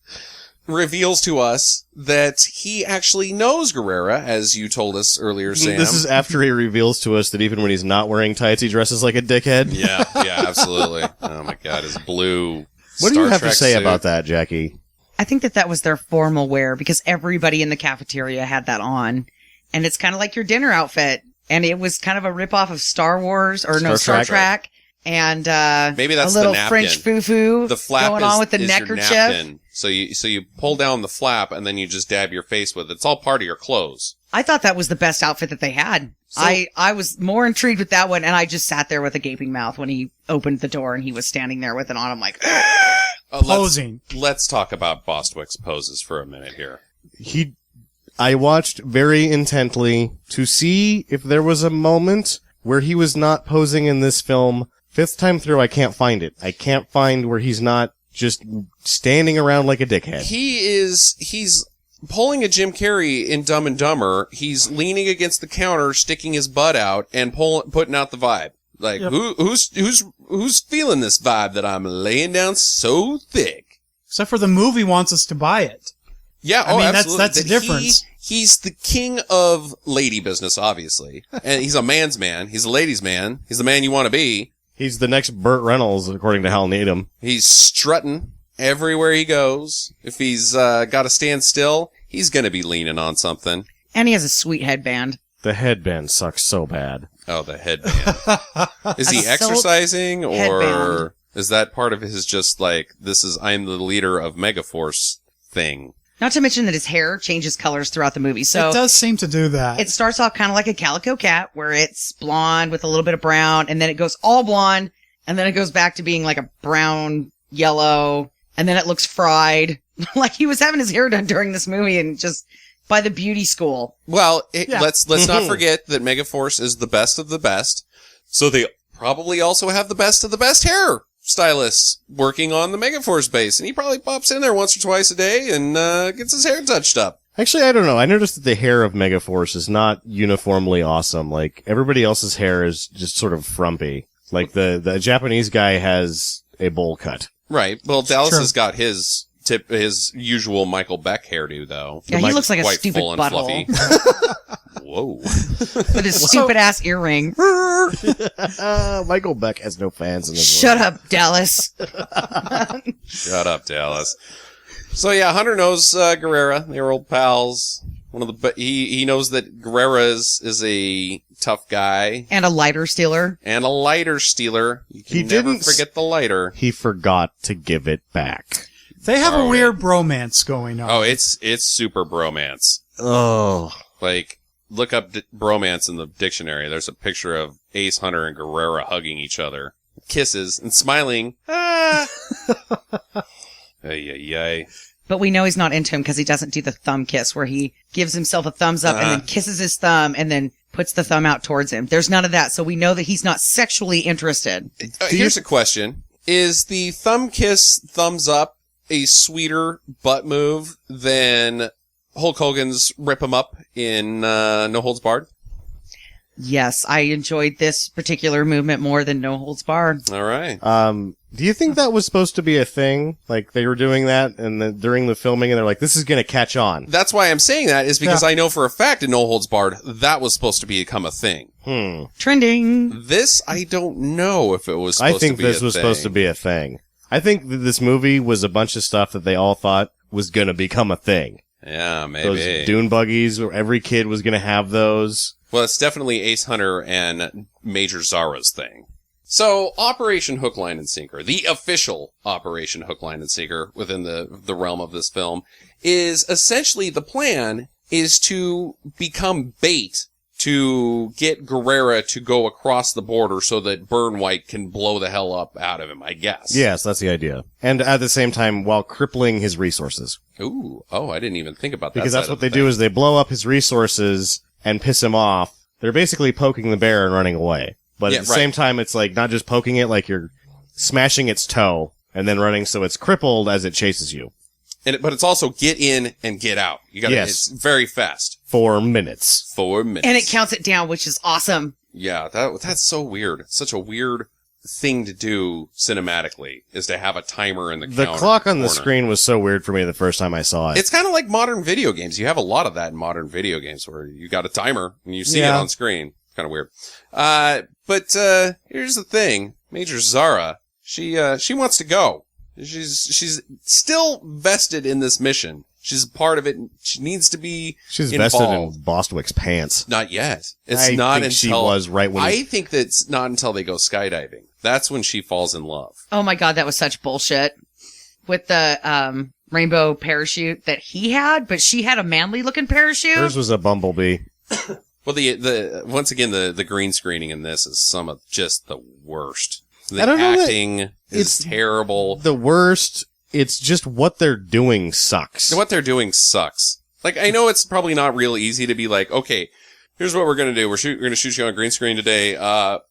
reveals to us that he actually knows Guerrera, as you told us earlier, Sam. This is after he reveals to us that even when he's not wearing tights, he dresses like a dickhead. Yeah, absolutely. Oh my God, his blue. What do you Star have Trek to say suit. about that, Jackie? I think that was their formal wear because everybody in the cafeteria had that on. And it's kind of like your dinner outfit. And it was kind of a ripoff of Star Wars, or Star Trek. And Maybe that's a little the napkin. French foo-foo The flap going is, on with the is your neckerchief. napkin. So you pull down the flap and then you just dab your face with it. It's all part of your clothes. I thought that was the best outfit that they had. So- I was more intrigued with that one, and I just sat there with a gaping mouth when he opened the door and he was standing there with it on. I'm like, Posing. Let's talk about Bostwick's poses for a minute here. I watched very intently to see if there was a moment where he was not posing in this film. Fifth time through, I can't find it. I can't find where he's not just standing around like a dickhead. He's pulling a Jim Carrey in Dumb and Dumber. He's leaning against the counter, sticking his butt out, and putting out the vibe. Like, Yep. who's feeling this vibe that I'm laying down so thick? Except for the movie wants us to buy it. Yeah, I mean, that's absolutely. the difference. He's the king of lady business, obviously. And he's a man's man. He's a ladies' man. He's the man you want to be. He's the next Burt Reynolds, according to Hal Needham. He's strutting everywhere he goes. If he's got to stand still, he's going to be leaning on something. and he has a sweet headband. The headband sucks so bad. Oh, the headband. Is he A silk exercising, or headband. is that part of his just like, this is, I'm the leader of Megaforce thing? Not to mention that his hair changes colors throughout the movie. So It does seem to do that. it starts off kind of like a calico cat, where it's blonde with a little bit of brown, and then it goes all blonde, and then it goes back to being like a brown, yellow, and then it looks fried. Like he was having his hair done during this movie and just by the beauty school. Well, Yeah. let's not forget that Megaforce is the best of the best. So they probably also have the best of the best hair stylists working on the Megaforce base. And he probably pops in there once or twice a day and gets his hair touched up. Actually, I don't know. I noticed that the hair of Megaforce is not uniformly awesome. Like, everybody else's hair is just sort of frumpy. Like, the Japanese guy has a bowl cut. Right. Well, Dallas True. has got his usual Michael Beck hairdo, though. Yeah, he looks like a Quite stupid full and butthole. fluffy. Whoa. With his stupid ass earring. Michael Beck has no fans in this Shut up, Dallas. Shut up, Dallas. So yeah, Hunter knows Guerrera. They were old pals. He knows that Guerrera is a tough guy And a lighter stealer. and a lighter stealer. You can He never didn't forget the lighter. He forgot to give it back. They have Oh, a weird bromance going on. Oh, it's super bromance. Oh. Like, look up bromance in the dictionary. There's a picture of Ace Hunter and Guerrera hugging each other, kisses and smiling. Ah. Ay, ay, ay. But we know he's not into him because he doesn't do the thumb kiss where he gives himself a thumbs up and then kisses his thumb and then puts the thumb out towards him. There's none of that. So we know that he's not sexually interested. Here's a question. Is the thumb kiss thumbs up a sweeter butt move than Hulk Hogan's rip him up in No Holds Barred? Yes, I enjoyed this particular movement more than No Holds Barred. All right. Do you think that was supposed to be a thing? Like, they were doing that and during the filming and they're like, this is gonna catch on. That's why I'm saying that is because Yeah. I know for a fact in No Holds Barred that was supposed to become a thing. Trending. This, I don't know if it was I supposed think to be this was supposed to be a thing. I think that this movie was a bunch of stuff that they all thought was gonna become a thing. Yeah, maybe. Those dune buggies, every kid was gonna have those. Well, it's definitely Ace Hunter and Major Zara's thing. So, Operation Hook, Line, and Sinker, the official Operation Hook, Line, and Sinker within the realm of this film, is essentially the plan is to become bait to get Guerrera to go across the border so that Burn White can blow the hell up out of him, I guess. Yes, that's the idea. And at the same time, while crippling his resources. Ooh, I didn't even think about that. Because that's what they do is they blow up his resources and piss him off. They're basically poking the bear and running away. But Yeah, at the same time, it's like not just poking it, like you're smashing its toe and then running so it's crippled as it chases you. But it's also get in and get out. You gotta, Yes. It's very fast. 4 minutes. 4 minutes. And it counts it down, which is awesome. Yeah, that's so weird. It's such a weird thing to do cinematically, is to have a timer in the The counter clock on the corner. screen was so weird for me the first time I saw it. It's kind of like modern video games. You have a lot of that in modern video games where you got a timer and you see it Yeah. on screen. Kind of weird. But here's the thing. Major Zara, she wants to go. She's still vested in this mission. She's part of it. She needs to be She's involved. vested in Bostwick's pants. Not yet. It's I not think until she was right when I think that's not until they go skydiving. That's when she falls in love. Oh my God, that was such bullshit. With the rainbow parachute that he had, but she had a manly looking parachute. hers was a bumblebee. Well, the once again the green screening in this is some of just the worst. The I don't know that acting is it's terrible. The worst. It's just what they're doing sucks. What they're doing sucks. Like, I know it's probably not real easy to be like, okay, here's what we're gonna do. We're gonna shoot you on a green screen today.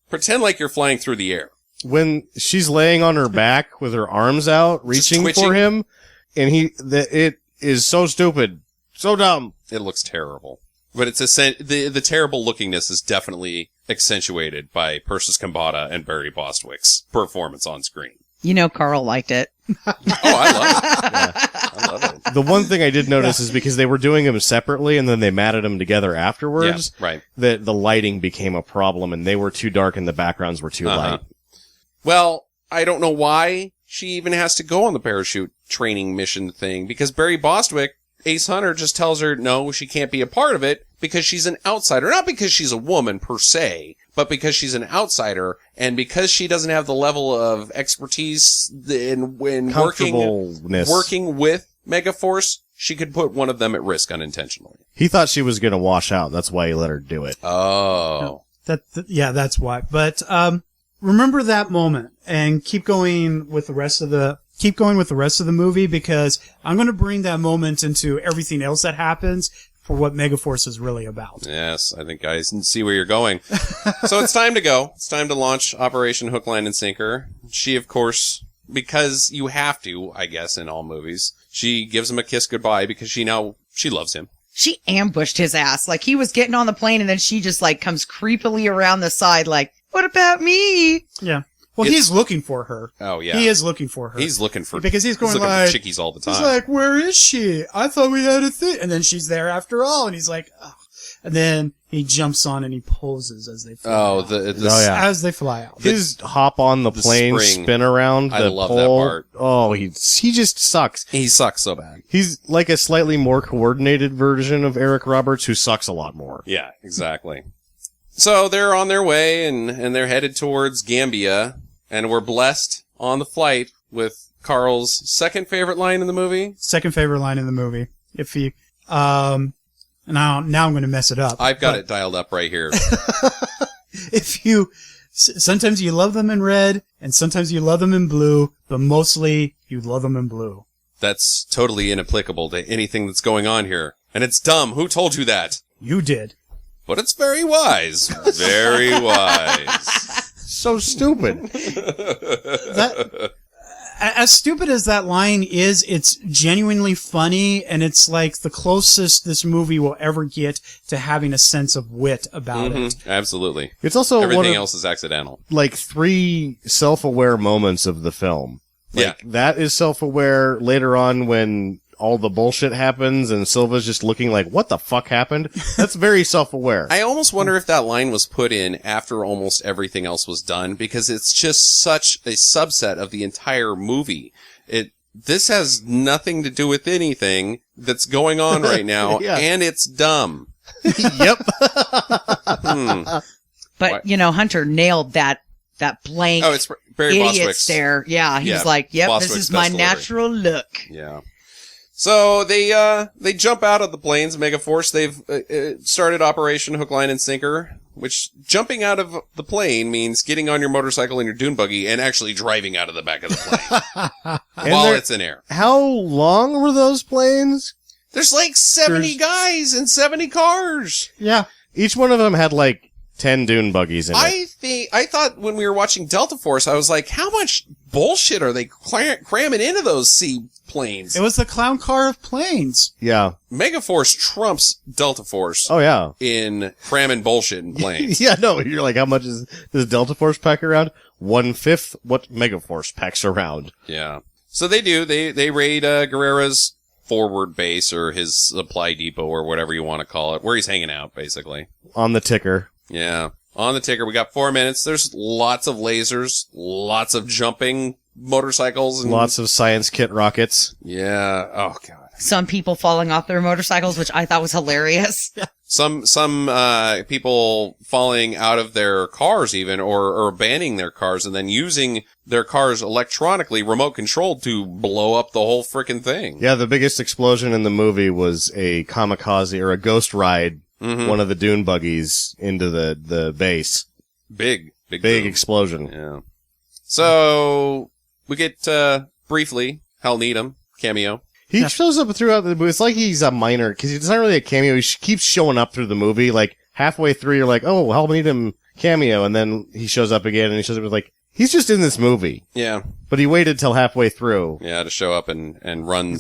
Pretend like you're flying through the air. When she's laying on her back with her arms out, reaching twitching. for him, and it is so stupid, so dumb. It looks terrible. But it's the terrible lookingness is definitely accentuated by Persis Kambata and Barry Bostwick's performance on screen. You know, Carl liked it. Oh, I love it. Yeah, I love it. The one thing I did notice is because they were doing them separately and then they matted them together afterwards, Yeah, right. that the lighting became a problem and they were too dark and the backgrounds were too light. Well, I don't know why she even has to go on the parachute training mission thing, because Barry Bostwick, Ace Hunter, just tells her no, she can't be a part of it because she's an outsider. Not because she's a woman per se, but because she's an outsider and because she doesn't have the level of expertise in working Comfortableness. with Megaforce, she could put one of them at risk unintentionally. He thought she was going to wash out. That's why he let her do it. Oh. Yeah, that's why. But remember that moment and keep going with the rest of the movie, because I'm going to bring that moment into everything else that happens for what Megaforce is really about. Yes, I think I see where you're going. So it's time to go. It's time to launch Operation Hook, Line, and Sinker. She, of course, because you have to, I guess, in all movies, she gives him a kiss goodbye because she She loves him. She ambushed his ass. Like, he was getting on the plane, and then she just, like, comes creepily around the side, like, what about me? Yeah. Well, It's- he's looking for her. Oh, yeah. He is looking for her. He's looking for because he's going looking like for chickies all the time. He's like, where is she? I thought we had a thing. And then she's there after all. And he's like, oh. And then he jumps on and he poses as they fly out. As they fly out. His hop on the plane, spring. spin around, I the love pole. that part. Oh, he just sucks. He sucks so bad. He's like a slightly more coordinated version of Eric Roberts, who sucks a lot more. Yeah, exactly. So they're on their way and they're headed towards Gambia, and we're blessed on the flight with Carl's second favorite line in the movie. Second favorite line in the movie. If he, now I'm going to mess it up. I've got it dialed up right here. If you, sometimes you love them in red and sometimes you love them in blue, but mostly you love them in blue. That's totally inapplicable to anything that's going on here. And it's dumb. Who told you that? You did. But it's very wise. Very wise. So stupid. That, as stupid as that line is, it's genuinely funny, and it's like the closest this movie will ever get to having a sense of wit about it. Absolutely. It's also Everything one of, else is accidental. like 3 self-aware moments of the film. Like, that is self-aware later on when all the bullshit happens and Silva's just looking like, what the fuck happened? That's very self-aware. I almost wonder if that line was put in after almost everything else was done, because it's just such a subset of the entire movie. This has nothing to do with anything that's going on right now, Yeah. and it's dumb. Yep. But, What? Hunter nailed that blank Oh, it's Barry idiot Bostwick's. stare. Yeah, he Yeah, was like, yep, this Bostwick's is my best delivery. natural look. Yeah. So they jump out of the planes, Megaforce. They've started Operation Hook, Line, and Sinker, which jumping out of the plane means getting on your motorcycle and your dune buggy and actually driving out of the back of the plane while they're- it's in air. How long were those planes? There's like 70 guys and 70 cars. Yeah. Each one of them had like 10 dune buggies in it. I thought when we were watching Delta Force, I was like, how much bullshit are they cramming into those seaplanes? It was the clown car of planes. Yeah. Megaforce trumps Delta Force Oh, yeah. in cramming bullshit in planes. Yeah, no, you're like, how much does Delta Force pack around? 1/5 what Megaforce packs around. Yeah. So they do. They raid Guerrera's forward base, or his supply depot, or whatever you want to call it, where he's hanging out, basically. On the ticker. Yeah. On the ticker, we got 4 minutes. There's lots of lasers, lots of jumping motorcycles, and Lots of science kit rockets. yeah. Oh god. Some people falling off their motorcycles, which I thought was hilarious. Some people falling out of their cars even, or abandoning their cars and then using their cars electronically, remote controlled, to blow up the whole frickin' thing. Yeah, the biggest explosion in the movie was a kamikaze or a ghost ride, one of the dune buggies into the base. Big Big boom. explosion. Yeah. So we get briefly Hal Needham cameo. He shows up throughout the movie. It's like he's a minor, because it's not really a cameo. He keeps showing up through the movie. Like, halfway through, you're like, oh, Hal Needham cameo. And then he shows up again, and he shows up with like, he's just in this movie. Yeah. But he waited till halfway through. Yeah, to show up and run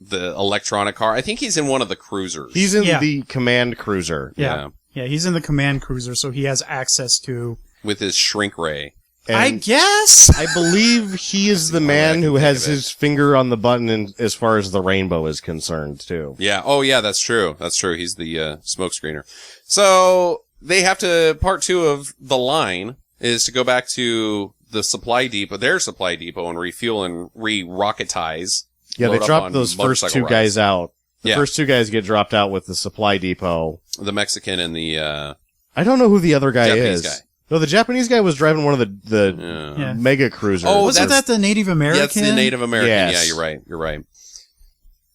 the electronic car. I think he's in one of the cruisers. He's in Yeah. the command cruiser. Yeah. Yeah, he's in the command cruiser, so he has access to... with his shrink ray. And I guess! I believe he is the I man can who think has of it. his finger on the button as far as the rainbow is concerned, too. Yeah. Oh, yeah, that's true. That's true. He's the smoke screener. So they have to, part 2 of the line is to go back to the supply depot, their supply depot, and refuel and re-rocketize. Yeah, Load they up dropped on those first motorcycle 2 rides. guys out. The Yeah. first 2 guys get dropped out with the supply depot. The Mexican and the I don't know who the other guy Japanese is. guy. No, the Japanese guy was driving one of the Yeah. mega cruisers. Oh, Wasn't that the Native American? Yeah, it's the Native American. Yes. Yeah, you're right. You're right.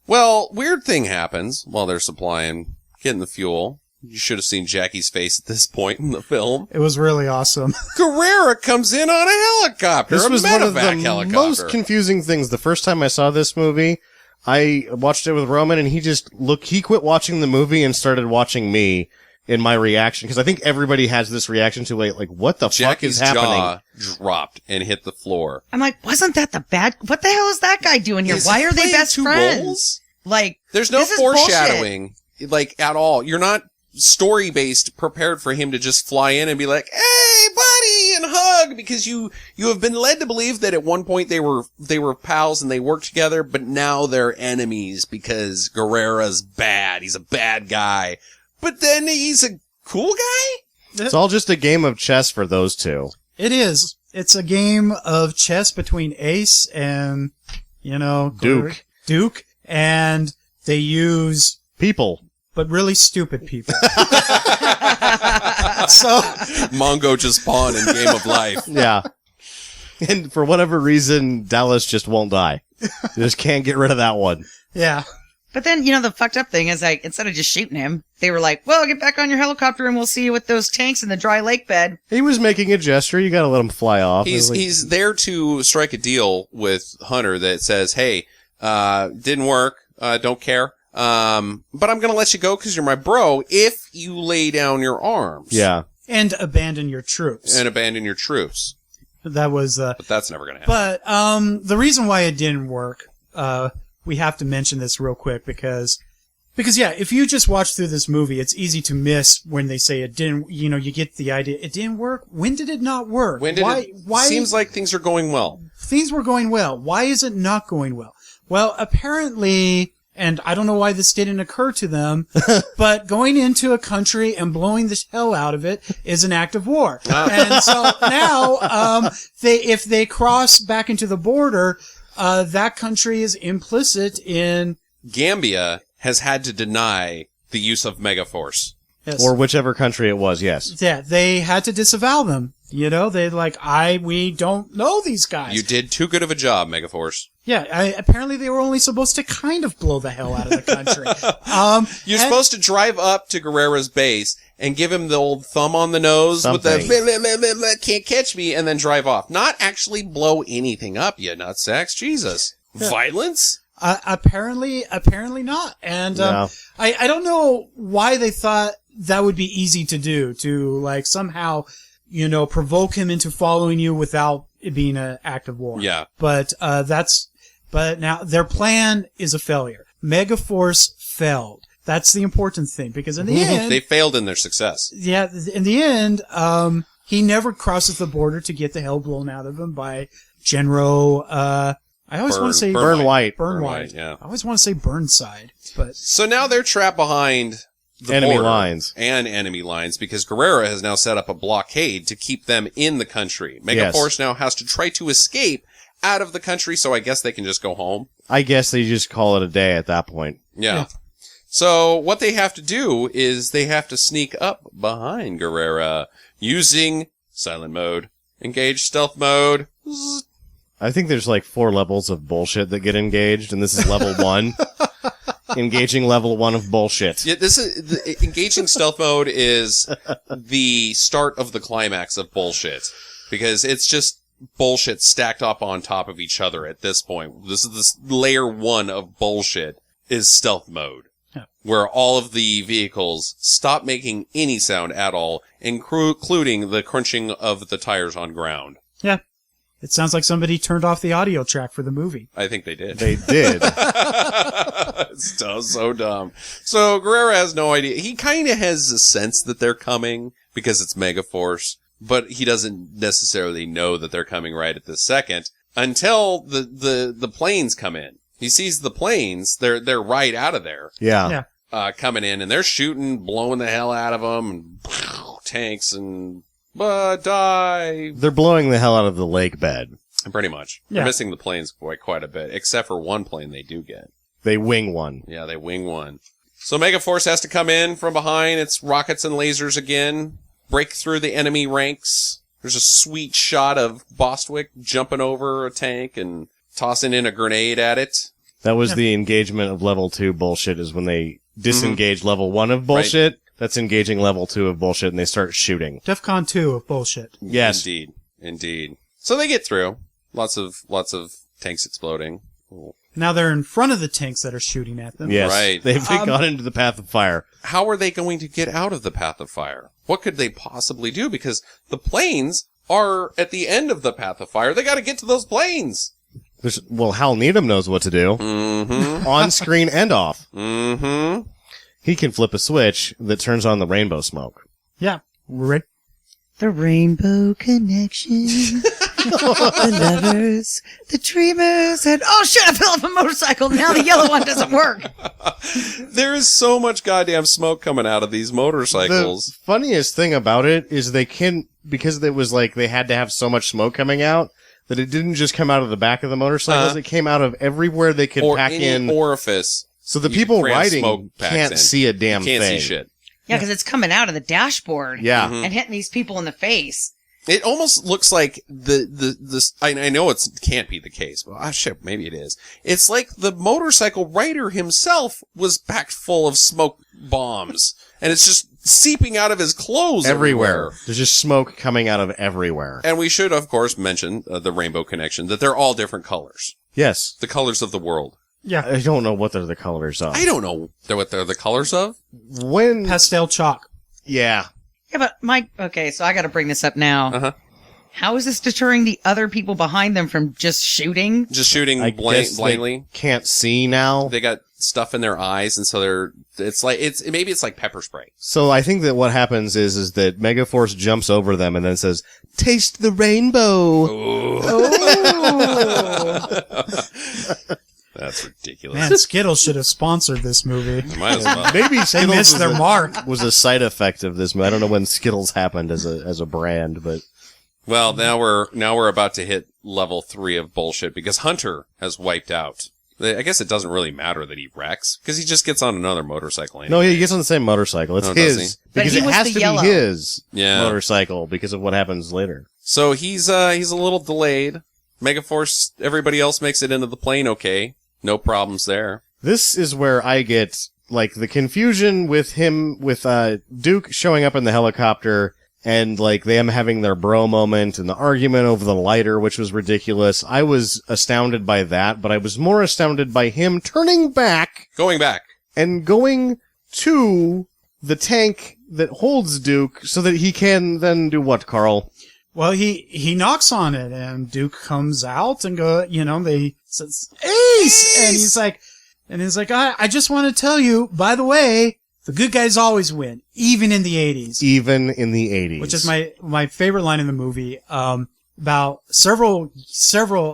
Well, weird thing happens while they're supplying, getting the fuel. You should have seen Jackie's face at this point in the film. It was really awesome. Guerrera comes in on a helicopter. This a was one of the medevac helicopter. most confusing things. The first time I saw this movie, I watched it with Roman, and he quit watching the movie and started watching me in my reaction, because I think everybody has this reaction to like what the fuck is Jackie's happening? jaw dropped and hit the floor. I'm like, wasn't that the bad? What the hell is that guy doing here? Is Why he are they playing best two friends? roles? Like, There's no this is foreshadowing, like, at all. You're not story-based prepared for him to just fly in and be like, hey, buddy, and hug, because you have been led to believe that at one point they were pals and they worked together, but now they're enemies because Guerrera's bad. He's a bad guy. But then he's a cool guy? It's all just a game of chess for those two. It is. It's a game of chess between Ace and, Duke. And they use, People. but really stupid people. So, Mongo just pawn in Game of Life. Yeah. And for whatever reason, Dallas just won't die. They just can't get rid of that one. yeah. But then, the fucked up thing is, like, instead of just shooting him, they were like, well, get back on your helicopter and we'll see you with those tanks in the dry lake bed. He was making a gesture. You gotta let him fly off. He's there to strike a deal with Hunter that says, hey, didn't work, don't care, but I'm gonna let you go because you're my bro if you lay down your arms. Yeah. And abandon your troops. And abandon your troops. That was, But that's never gonna happen. but, the reason why it didn't work, we have to mention this real quick because yeah, if you just watch through this movie, it's easy to miss when they say it didn't, you get the idea, it didn't work. When did it not work? Why? Seems like things are going well. Things were going well. Why is it not going well? Well, apparently, and I don't know why this didn't occur to them, but going into a country and blowing the hell out of it is an act of war. And so now, if they cross back into the border, that country is implicit in Gambia has had to deny the use of Megaforce. yes. Or whichever country it was, yes. Yeah, they had to disavow them. They we don't know these guys. You did too good of a job, Megaforce. Yeah, apparently they were only supposed to kind of blow the hell out of the country. You're supposed to drive up to Guerrera's base and give him the old thumb on the nose with Something. the can't catch me, and then drive off. Not actually blow anything up, you nutsacks. Jesus. Violence? Apparently not. And No. I don't know why they thought that would be easy to do, to somehow, provoke him into following you without it being an act of war. Yeah. But but now their plan is a failure. Megaforce failed. That's the important thing, because in the end, They failed in their success. yeah, in the end, he never crosses the border to get the hell blown out of him by General, I always want to say Burn White. Burn White. Yeah. I always want to say Burnside, but So now they're trapped behind the Enemy border lines. and enemy lines because Guerrera has now set up a blockade to keep them in the country. Megaforce now has to try to escape out of the country, so I guess they can just go home. I guess they just call it a day at that point. Yeah. So what they have to do is they have to sneak up behind Guerrera using silent mode, engage stealth mode. I think there's 4 levels of bullshit that get engaged, and this is level 1. Engaging level 1 of bullshit. Yeah, engaging stealth mode is the start of the climax of bullshit because it's just bullshit stacked up on top of each other at this point. This layer 1 of bullshit is stealth mode. Yeah. Where all of the vehicles stop making any sound at all, including the crunching of the tires on ground. yeah. It sounds like somebody turned off the audio track for the movie. I think they did. They did. It's so dumb. So Guerrera has no idea. He kind of has a sense that they're coming because it's Megaforce, but he doesn't necessarily know that they're coming right at this second until the planes come in. He sees the planes. They're right out of there. Yeah. Yeah. Coming in, and they're shooting, blowing the hell out of them, and tanks and die. They're blowing the hell out of the lake bed. Pretty much. Yeah. They're missing the planes quite a bit, except for one plane they do get. They wing one. Yeah, they wing one. So Megaforce has to come in from behind. It's rockets and lasers again. Break through the enemy ranks. There's a sweet shot of Bostwick jumping over a tank and tossing in a grenade at it. That was the engagement of level 2 bullshit, is when they disengage level 1 of bullshit. That's engaging level 2 of bullshit, and they start shooting. DEFCON 2 of bullshit. Yes. Indeed. So they get through. Lots of tanks exploding. Cool. Now they're in front of the tanks that are shooting at them. Yes. Right. They've got into the path of fire. How are they going to get out of the path of fire? What could they possibly do? Because the planes are at the end of the path of fire. They got to get to those planes. Hal Needham knows what to do. Mm-hmm. On screen and off. Mm-hmm. He can flip a switch that turns on the rainbow smoke. Yeah. Rick. The Rainbow Connection. The lovers, the dreamers, and oh shit, I fell off a motorcycle. Now the yellow one doesn't work. There is so much goddamn smoke coming out of these motorcycles. The funniest thing about it is because it was like they had to have so much smoke coming out, that it didn't just come out of the back of the motorcycles, it came out of everywhere they could or pack any in. orifice. So the you people cram riding smoke packs can't in. see a damn Can't thing. see shit. Yeah, because it's coming out of the dashboard. Yeah. And hitting these people in the face. It almost looks like I know it can't be the case, but shit, maybe it is. It's like the motorcycle rider himself was packed full of smoke bombs, and it's just seeping out of his clothes everywhere. There's just smoke coming out of everywhere. And we should, of course, mention the Rainbow Connection, that they're all different colors. Yes. The colors of the world. Yeah. I don't know what they're the colors of. I don't know what they're the colors of. When... Pastel chalk. Yeah. Yeah, but Mike, okay, so I gotta bring this up now. Uh-huh. How is this deterring the other people behind them from just shooting? Just shooting I guess blindly. they can't see now. They got stuff in their eyes, and so maybe it's like pepper spray. So I think that what happens is that Megaforce jumps over them and then says, "Taste the rainbow." That's ridiculous. Man, Skittles should have sponsored this movie. Might as well. Maybe They Skittles missed their mark. was a side effect of this. I don't know when Skittles happened as a brand, but Well, now we're about to hit level 3 of bullshit because Hunter has wiped out. I guess it doesn't really matter that he wrecks because he just gets on another motorcycle. Anyway. no, he gets on the same motorcycle. It's Oh, does his But because he it was has the to yellow. be his Yeah. motorcycle because of what happens later. So he's a little delayed. Megaforce, everybody else makes it into the plane okay. No problems there. This is where I get like the confusion with Duke showing up in the helicopter and like them having their bro moment and the argument over the lighter, which was ridiculous. I was astounded by that, but I was more astounded by him turning back Going back. and going to the tank that holds Duke so that he can then do what, Carl? Well, he knocks on it, and Duke comes out and they says Ace, and he's like, I just want to tell you, by the way, the good guys always win, even in the 80s. Even in the 80s. Which is my favorite line in the movie. About several,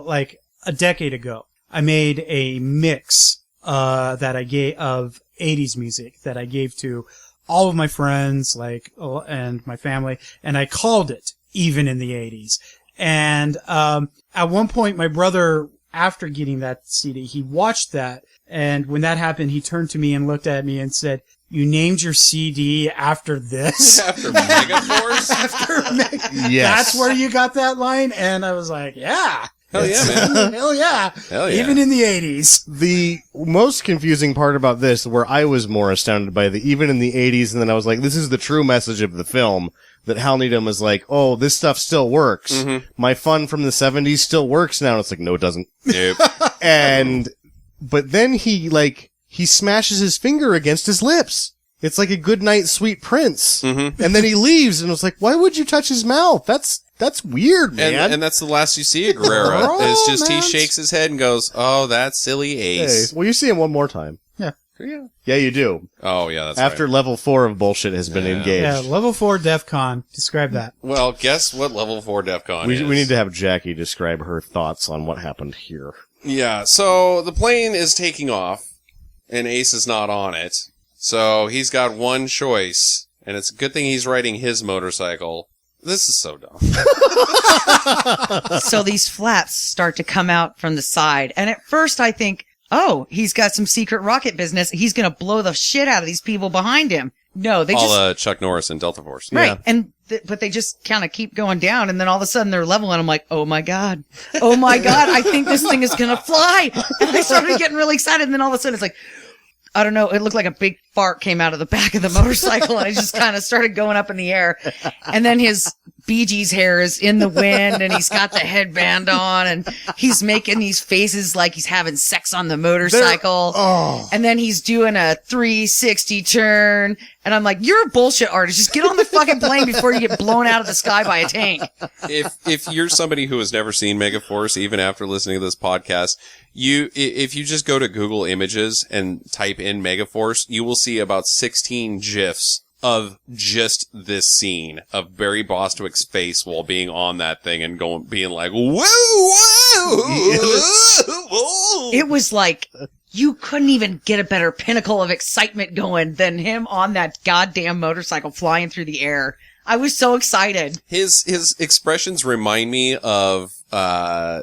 like a decade ago, I made a mix, that I gave of 80s music that I gave to all of my friends, and my family, and I called it Even in the 80s. And, at one point, my brother, after getting that CD, he watched that. And when that happened, he turned to me and looked at me and said, "You named your CD after this?" After Megaforce? Yes. That's where you got that line? And I was like, yeah. Hell yeah, man. Hell yeah. Hell yeah. Even in the 80s. The most confusing part about this, where I was more astounded by the even in the 80s, and then I was like, this is the true message of the film, that Hal Needham was like, oh, this stuff still works. Mm-hmm. My fun from the 70s still works now. And it's like, no, it doesn't. Nope. But then he smashes his finger against his lips. It's like a good night, sweet prince. Mm-hmm. And then he leaves, and it's like, why would you touch his mouth? That's weird, man. And that's the last you see of Guerrero. It's just he shakes his head and goes, "Oh, that silly Ace." Hey, well, you see him one more time. Yeah. Yeah, you do. Oh, yeah, that's After right. level 4 of bullshit has been engaged. Yeah, level 4 DEF CON. Describe that. Well, guess what level 4 DEF CON is. We need to have Jackie describe her thoughts on what happened here. Yeah, so the plane is taking off, and Ace is not on it. So he's got one choice, and it's a good thing he's riding his motorcycle. This is so dumb. So these flaps start to come out from the side. And at first I think, oh, he's got some secret rocket business. He's going to blow the shit out of these people behind him. No, they just... Chuck Norris and Delta Force. Right. Yeah. And but they just kind of keep going down, and then all of a sudden they're level, and I'm like, oh my God, I think this thing is going to fly. And I started getting really excited, and then all of a sudden it's like, I don't know, it looked like a big fart came out of the back of the motorcycle and it just kind of started going up in the air. And then his Bee Gees hair is in the wind and he's got the headband on and he's making these faces like he's having sex on the motorcycle. And then he's doing a 360 turn. And I'm like, you're a bullshit artist. Just get on the fucking plane before you get blown out of the sky by a tank. If you're somebody who has never seen Megaforce, even after listening to this podcast, if you just go to Google Images and type in Megaforce, you will see about 16 GIFs of just this scene of Barry Bostwick's face while being on that thing and being like, whoa, whoa. It was like, you couldn't even get a better pinnacle of excitement going than him on that goddamn motorcycle flying through the air. I was so excited. His expressions remind me of,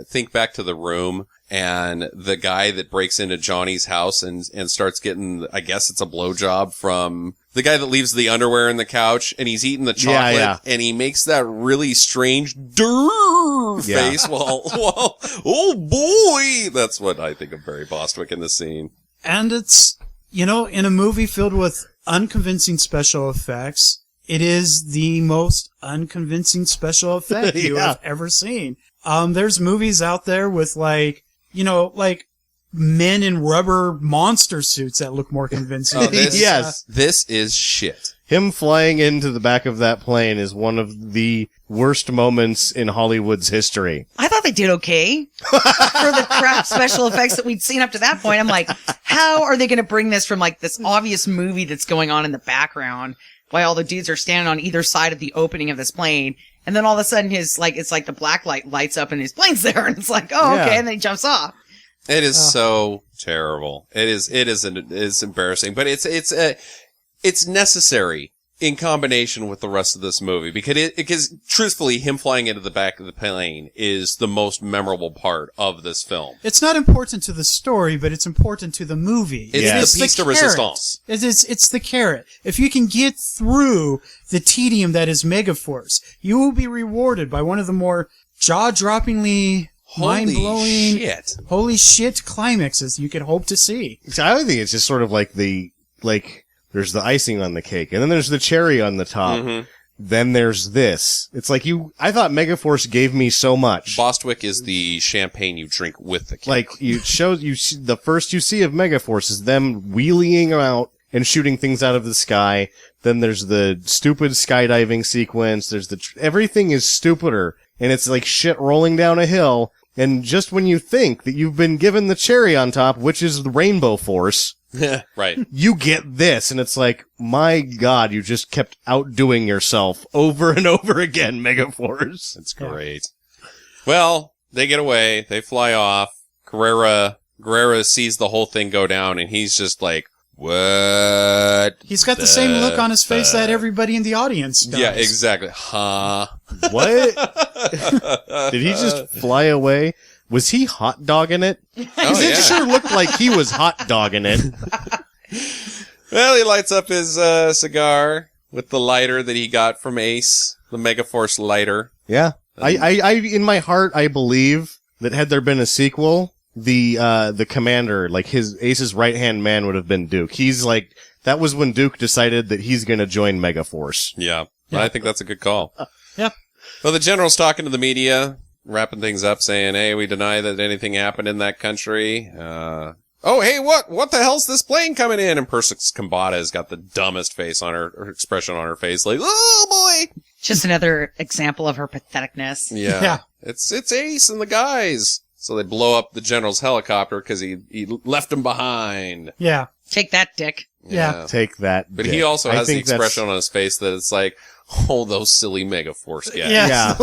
think back to The Room and the guy that breaks into Johnny's house and starts getting, I guess it's a blowjob from the guy that leaves the underwear in the couch and he's eating the chocolate and he makes that really strange face while, oh boy! That's what I think of Barry Bostwick in this scene. And it's, in a movie filled with unconvincing special effects, it is the most unconvincing special effect you have ever seen. There's movies out there with like men in rubber monster suits that look more convincing. This is shit. Him flying into the back of that plane is one of the worst moments in Hollywood's history. I thought they did okay for the crap special effects that we'd seen up to that point. I'm like, how are they going to bring this from like this obvious movie that's going on in the background while all the dudes are standing on either side of the opening of this plane? And then all of a sudden it's like the black light lights up and his plane's there and it's like, oh, okay. And then he jumps off. It is so terrible. It's embarrassing, but it's necessary in combination with the rest of this movie because truthfully, him flying into the back of the plane is the most memorable part of this film. It's not important to the story, but it's important to the movie. It's the piece de resistance. It's the carrot. If you can get through the tedium that is Megaforce, you will be rewarded by one of the more jaw-droppingly mind-blowing, holy shit climaxes you could hope to see. I think it's just sort of like there's the icing on the cake, and then there's the cherry on the top. Mm-hmm. Then there's this. It's like I thought Megaforce gave me so much. Bostwick is the champagne you drink with the cake. Like, the first you see of Megaforce is them wheeling out and shooting things out of the sky. Then there's the stupid skydiving sequence. There's everything is stupider, and it's like shit rolling down a hill. And just when you think that you've been given the cherry on top, which is the Rainbow Force, right, you get this, and it's like, my God, you just kept outdoing yourself over and over again, Megaforce. That's great. Well, they get away, they fly off. Guerrera sees the whole thing go down, and he's just like, what? He's got the same look on his face that everybody in the audience does. Yeah, exactly. Huh? What? Did he just fly away? Was he hot dogging it? Because it sure looked like he was hot dogging it. Well, he lights up his cigar with the lighter that he got from Ace, the Megaforce lighter. Yeah. I in my heart, I believe that had there been a sequel, the commander, like Ace's right-hand man would have been Duke. He's like, that was when Duke decided that he's gonna join Megaforce. Yeah. I think that's a good call. Yeah. Well, the general's talking to the media, wrapping things up, saying, hey, we deny that anything happened in that country. Oh, hey, what the hell's this plane coming in? And Persix Kambata has got the dumbest face on her expression on her face, like, oh boy! Just another example of her patheticness. Yeah. It's Ace and the guys. So they blow up the general's helicopter because he left him behind. Yeah. Take that, Dick. Yeah. Take that. But dick. he also has the think expression on his face that it's like, oh, those silly Megaforce guys. Yeah.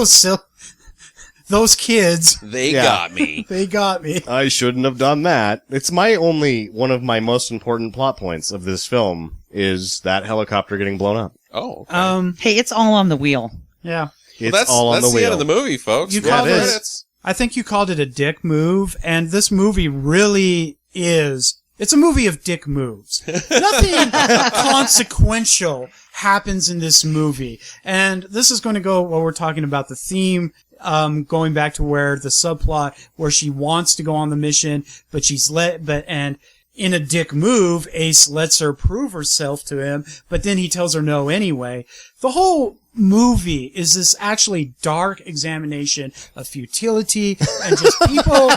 Those kids. They got me. They got me. I shouldn't have done that. It's one of my most important plot points of this film is that helicopter getting blown up. Oh, okay. Hey, it's all on the wheel. Yeah. It's all on the wheel. That's the end of the movie, folks. You Roll called it- credits. I think you called it a dick move, and this movie really is. It's a movie of dick moves. Nothing consequential happens in this movie. And this is going to go while we're talking about the theme, going back to where the subplot where she wants to go on the mission, but in a dick move, Ace lets her prove herself to him, but then he tells her no anyway. The whole movie is this actually dark examination of futility and just people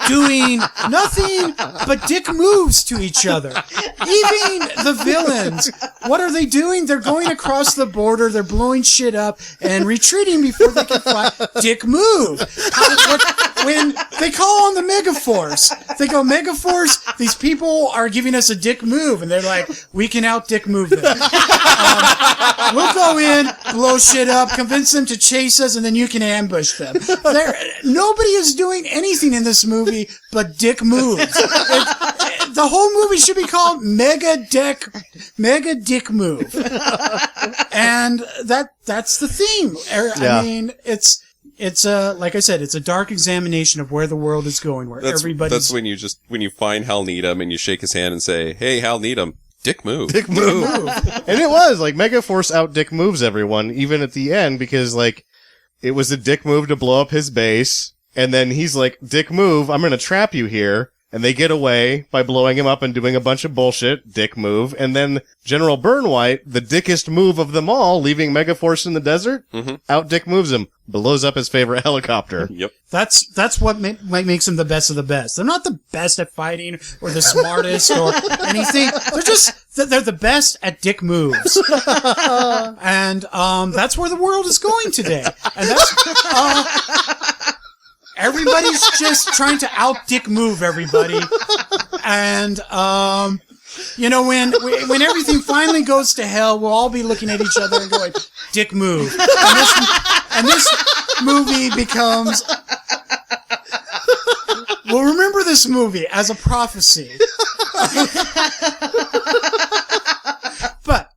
doing nothing but dick moves to each other. Even the villains, what are they doing? They're going across the border, they're blowing shit up and retreating before they can fly. Dick move. When they call on the Megaforce, they go, Megaforce, these people are giving us a dick move. And they're like, we can out dick move them. We'll go in, blow shit up, convince them to chase us, and then you can ambush them. Nobody is doing anything in this movie but dick moves. The whole movie should be called Mega Dick Move. And that's the theme. I mean, it's like I said, it's a dark examination of where the world is going, where everybody's... That's when you find Hal Needham and you shake his hand and say, hey, Hal Needham, dick move. Dick move. And it was, like, Megaforce out dick moves everyone, even at the end, because, like, it was a dick move to blow up his base, and then he's like, dick move, I'm gonna trap you here. And they get away by blowing him up and doing a bunch of bullshit, dick move. And then General Burnwhite, the dickest move of them all, leaving Megaforce in the desert, out dick moves him, blows up his favorite helicopter. Yep. That's what makes them the best of the best. They're not the best at fighting or the smartest or anything. They're the best at dick moves. And that's where the world is going today. And that's everybody's just trying to out dick move everybody. And you know, when everything finally goes to hell, we'll all be looking at each other and going, dick move. And this movie becomes... We'll remember this movie as a prophecy. But,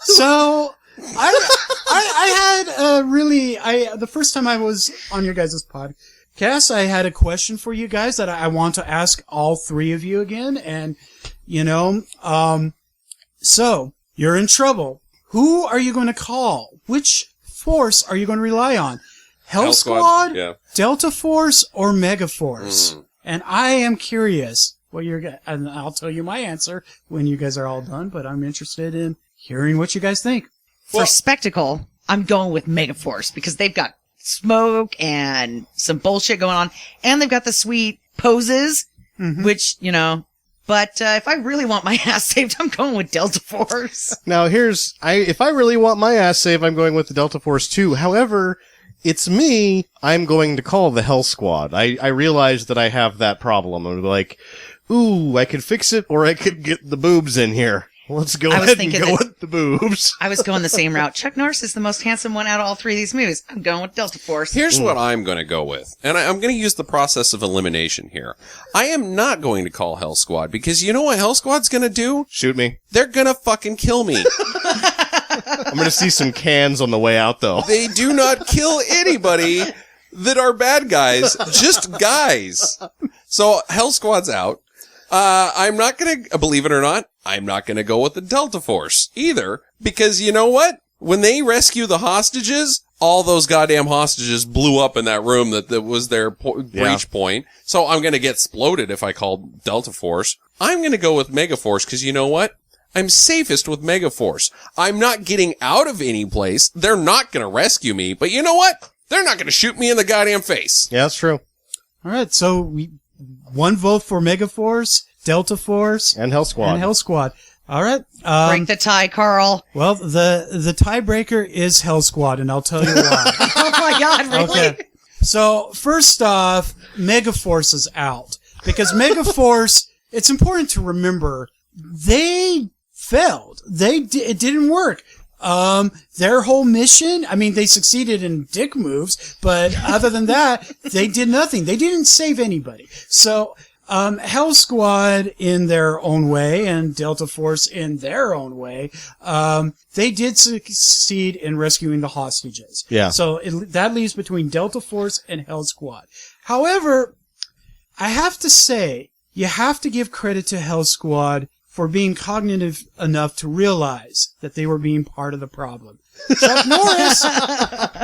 so, I had the first time I was on your guys' podcast, I had a question for you guys that I want to ask all three of you again. And, you know, so, you're in trouble. Who are you going to call? Which force are you going to rely on? Hell Squad, yeah. Delta Force, or Megaforce? And I am curious what and I'll tell you my answer when you guys are all done, but I'm interested in hearing what you guys think. For spectacle, I'm going with Megaforce because they've got smoke and some bullshit going on, and they've got the sweet poses, which, you know, but if I really want my ass saved, I'm going with Delta Force. Now if I really want my ass saved, I'm going with the Delta Force too. However, it's me, I'm going to call the Hell Squad. I realize that I have that problem. I'm like, ooh, I could fix it, or I could get the boobs in here. Let's go ahead and go with the boobs. I was going the same route. Chuck Norris is the most handsome one out of all three of these movies. I'm going with Delta Force. Here's what I'm going to go with. And I'm going to use the process of elimination here. I am not going to call Hell Squad, because you know what Hell Squad's going to do? Shoot me. They're going to fucking kill me. I'm going to see some cans on the way out, though. They do not kill anybody that are bad guys, just guys. So Hell Squad's out. I'm not going to, believe it or not, I'm not going to go with the Delta Force either, because you know what? When they rescue the hostages, all those goddamn hostages blew up in that room that was their breach point. So I'm going to get exploded if I call Delta Force. I'm going to go with Megaforce, because you know what? I'm safest with Megaforce. I'm not getting out of any place. They're not going to rescue me, but you know what? They're not going to shoot me in the goddamn face. Yeah, that's true. All right, so one vote for Megaforce, Delta Force, and Hell Squad. All right. Break the tie, Carl. Well, the tiebreaker is Hell Squad, and I'll tell you why. Oh my God, really? Okay. So, first off, Megaforce is out. Because Megaforce, it's important to remember, they failed. It didn't work. Their whole mission, I mean, they succeeded in dick moves, but other than that, they did nothing. They didn't save anybody. So, Hell Squad in their own way and Delta Force in their own way, they did succeed in rescuing the hostages. Yeah. So that leaves between Delta Force and Hell Squad. However, I have to say, you have to give credit to Hell Squad for being cognitive enough to realize that they were being part of the problem. Chuck Norris,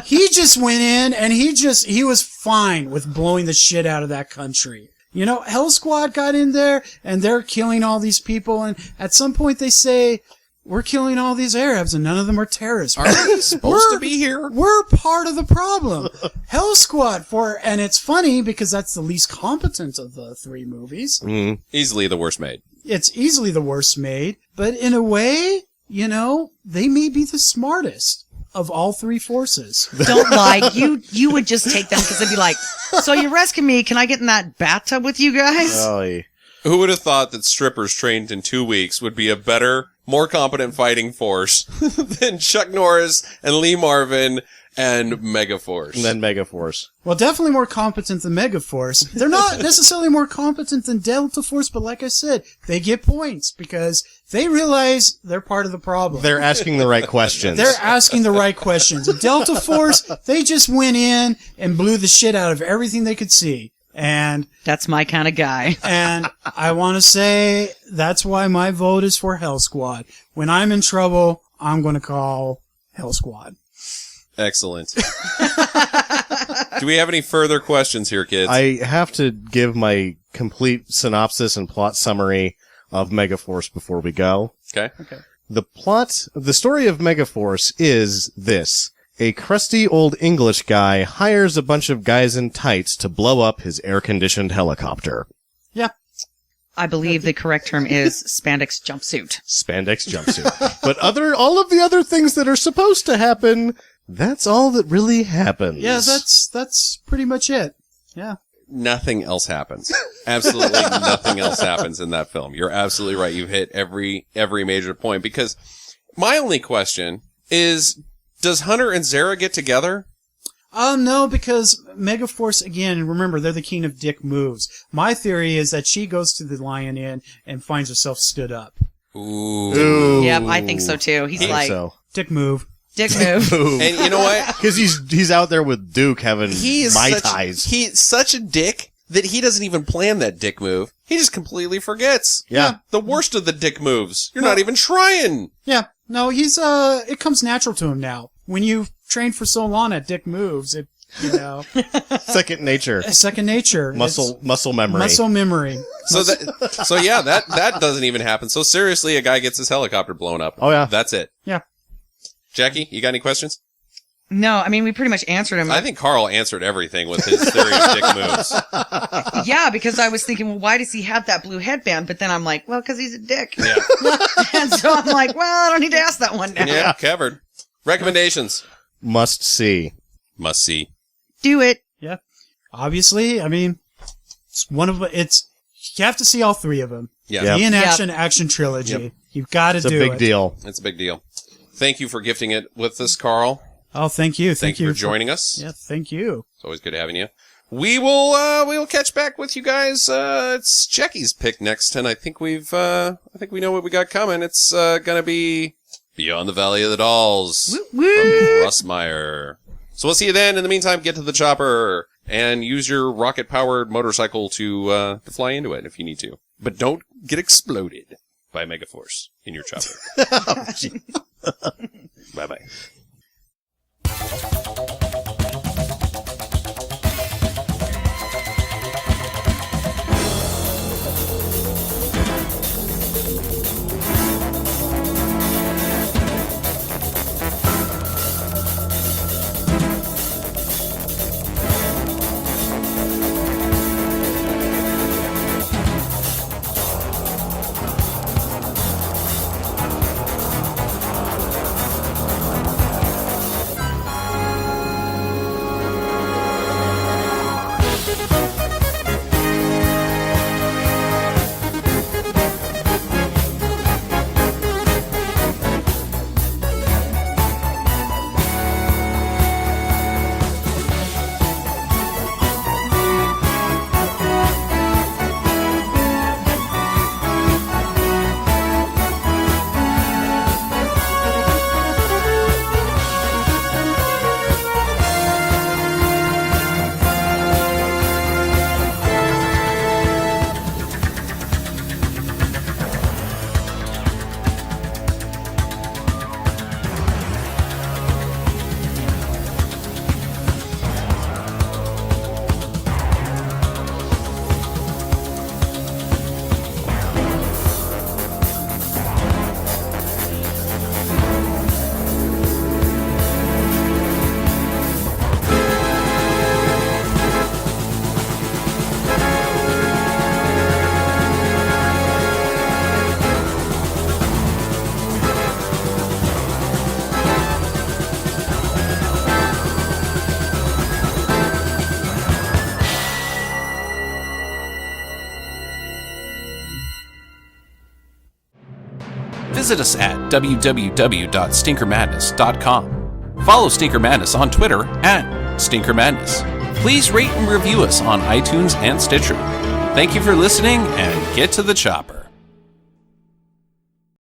he just went in and he was fine with blowing the shit out of that country. Hell Squad got in there and they're killing all these people. And at some point they say, we're killing all these Arabs and none of them are terrorists. Are they supposed to be here? We're part of the problem. Hell Squad and it's funny because that's the least competent of the three movies. Easily the worst made. It's easily the worst made, but in a way, they may be the smartest of all three forces. Don't lie. You would just take them because they'd be like, so you're rescuing me. Can I get in that bathtub with you guys? Oh, yeah. Who would have thought that strippers trained in 2 weeks would be a better, more competent fighting force than Chuck Norris and Lee Marvin and Megaforce? And then Megaforce. Well, definitely more competent than Megaforce. They're not necessarily more competent than Delta Force, but like I said, they get points because they realize they're part of the problem. They're asking the right questions. They're asking the right questions. Delta Force, they just went in and blew the shit out of everything they could see. And That's my kind of guy. and I want to say that's why my vote is for Hell Squad. When I'm in trouble, I'm going to call Hell Squad. Excellent. Do we have any further questions here, kids? I have to give my complete synopsis and plot summary of Megaforce before we go. Okay. The story of Megaforce is this. A crusty old English guy hires a bunch of guys in tights to blow up his air-conditioned helicopter. Yeah. I believe the correct term is spandex jumpsuit. Spandex jumpsuit. But all of the other things that are supposed to happen, that's all that really happens. Yeah, that's pretty much it. Yeah. Nothing else happens. Absolutely nothing else happens in that film. You're absolutely right. You've hit every major point because my only question is, does Hunter and Zara get together? No, because Megaforce, again, remember, they're the king of dick moves. My theory is that she goes to the Lion Inn and finds herself stood up. Ooh. Yep, I think so too. He's like, Dick move. dick move. And you know what? Because he's out there with Duke having Mai Tais. He's such a dick that he doesn't even plan that dick move. He just completely forgets. Yeah. The worst of the dick moves. You're not even trying. Yeah. No, it comes natural to him now. When you've trained for so long at dick moves, Second nature. second nature. Muscle memory. Muscle memory. That doesn't even happen. So seriously, a guy gets his helicopter blown up. Oh, yeah. That's it. Yeah. Jackie, you got any questions? No, I mean, we pretty much answered him. I think Carl answered everything with his theory of dick moves. Yeah, because I was thinking, well, why does he have that blue headband? But then I'm like, well, because he's a dick. Yeah. And so I'm like, well, I don't need to ask that one now. Yeah, covered. Recommendations. Must see. Must see. Do it. Yeah. Obviously, I mean, you have to see all three of them. Yeah. Yep. The Inaction action trilogy. Yep. You've got to It's a do big it. deal. It's a big deal. Thank you for gifting it with us, Carl. Oh, thank you. Thank you for joining us. Yeah, thank you. It's always good having you. We'll catch back with you guys. It's Jackie's pick next, and I think we know what we got coming. It's gonna be Beyond the Valley of the Dolls from Russ Meyer. So we'll see you then. In the meantime, get to the chopper and use your rocket-powered motorcycle to fly into it if you need to. But don't get exploded by Megaforce in your chopper. Bye-bye. Visit us at www.stinkermadness.com. Follow Stinker Madness on Twitter at Stinker Madness. Please rate and review us on iTunes and Stitcher. Thank you for listening, and get to the chopper.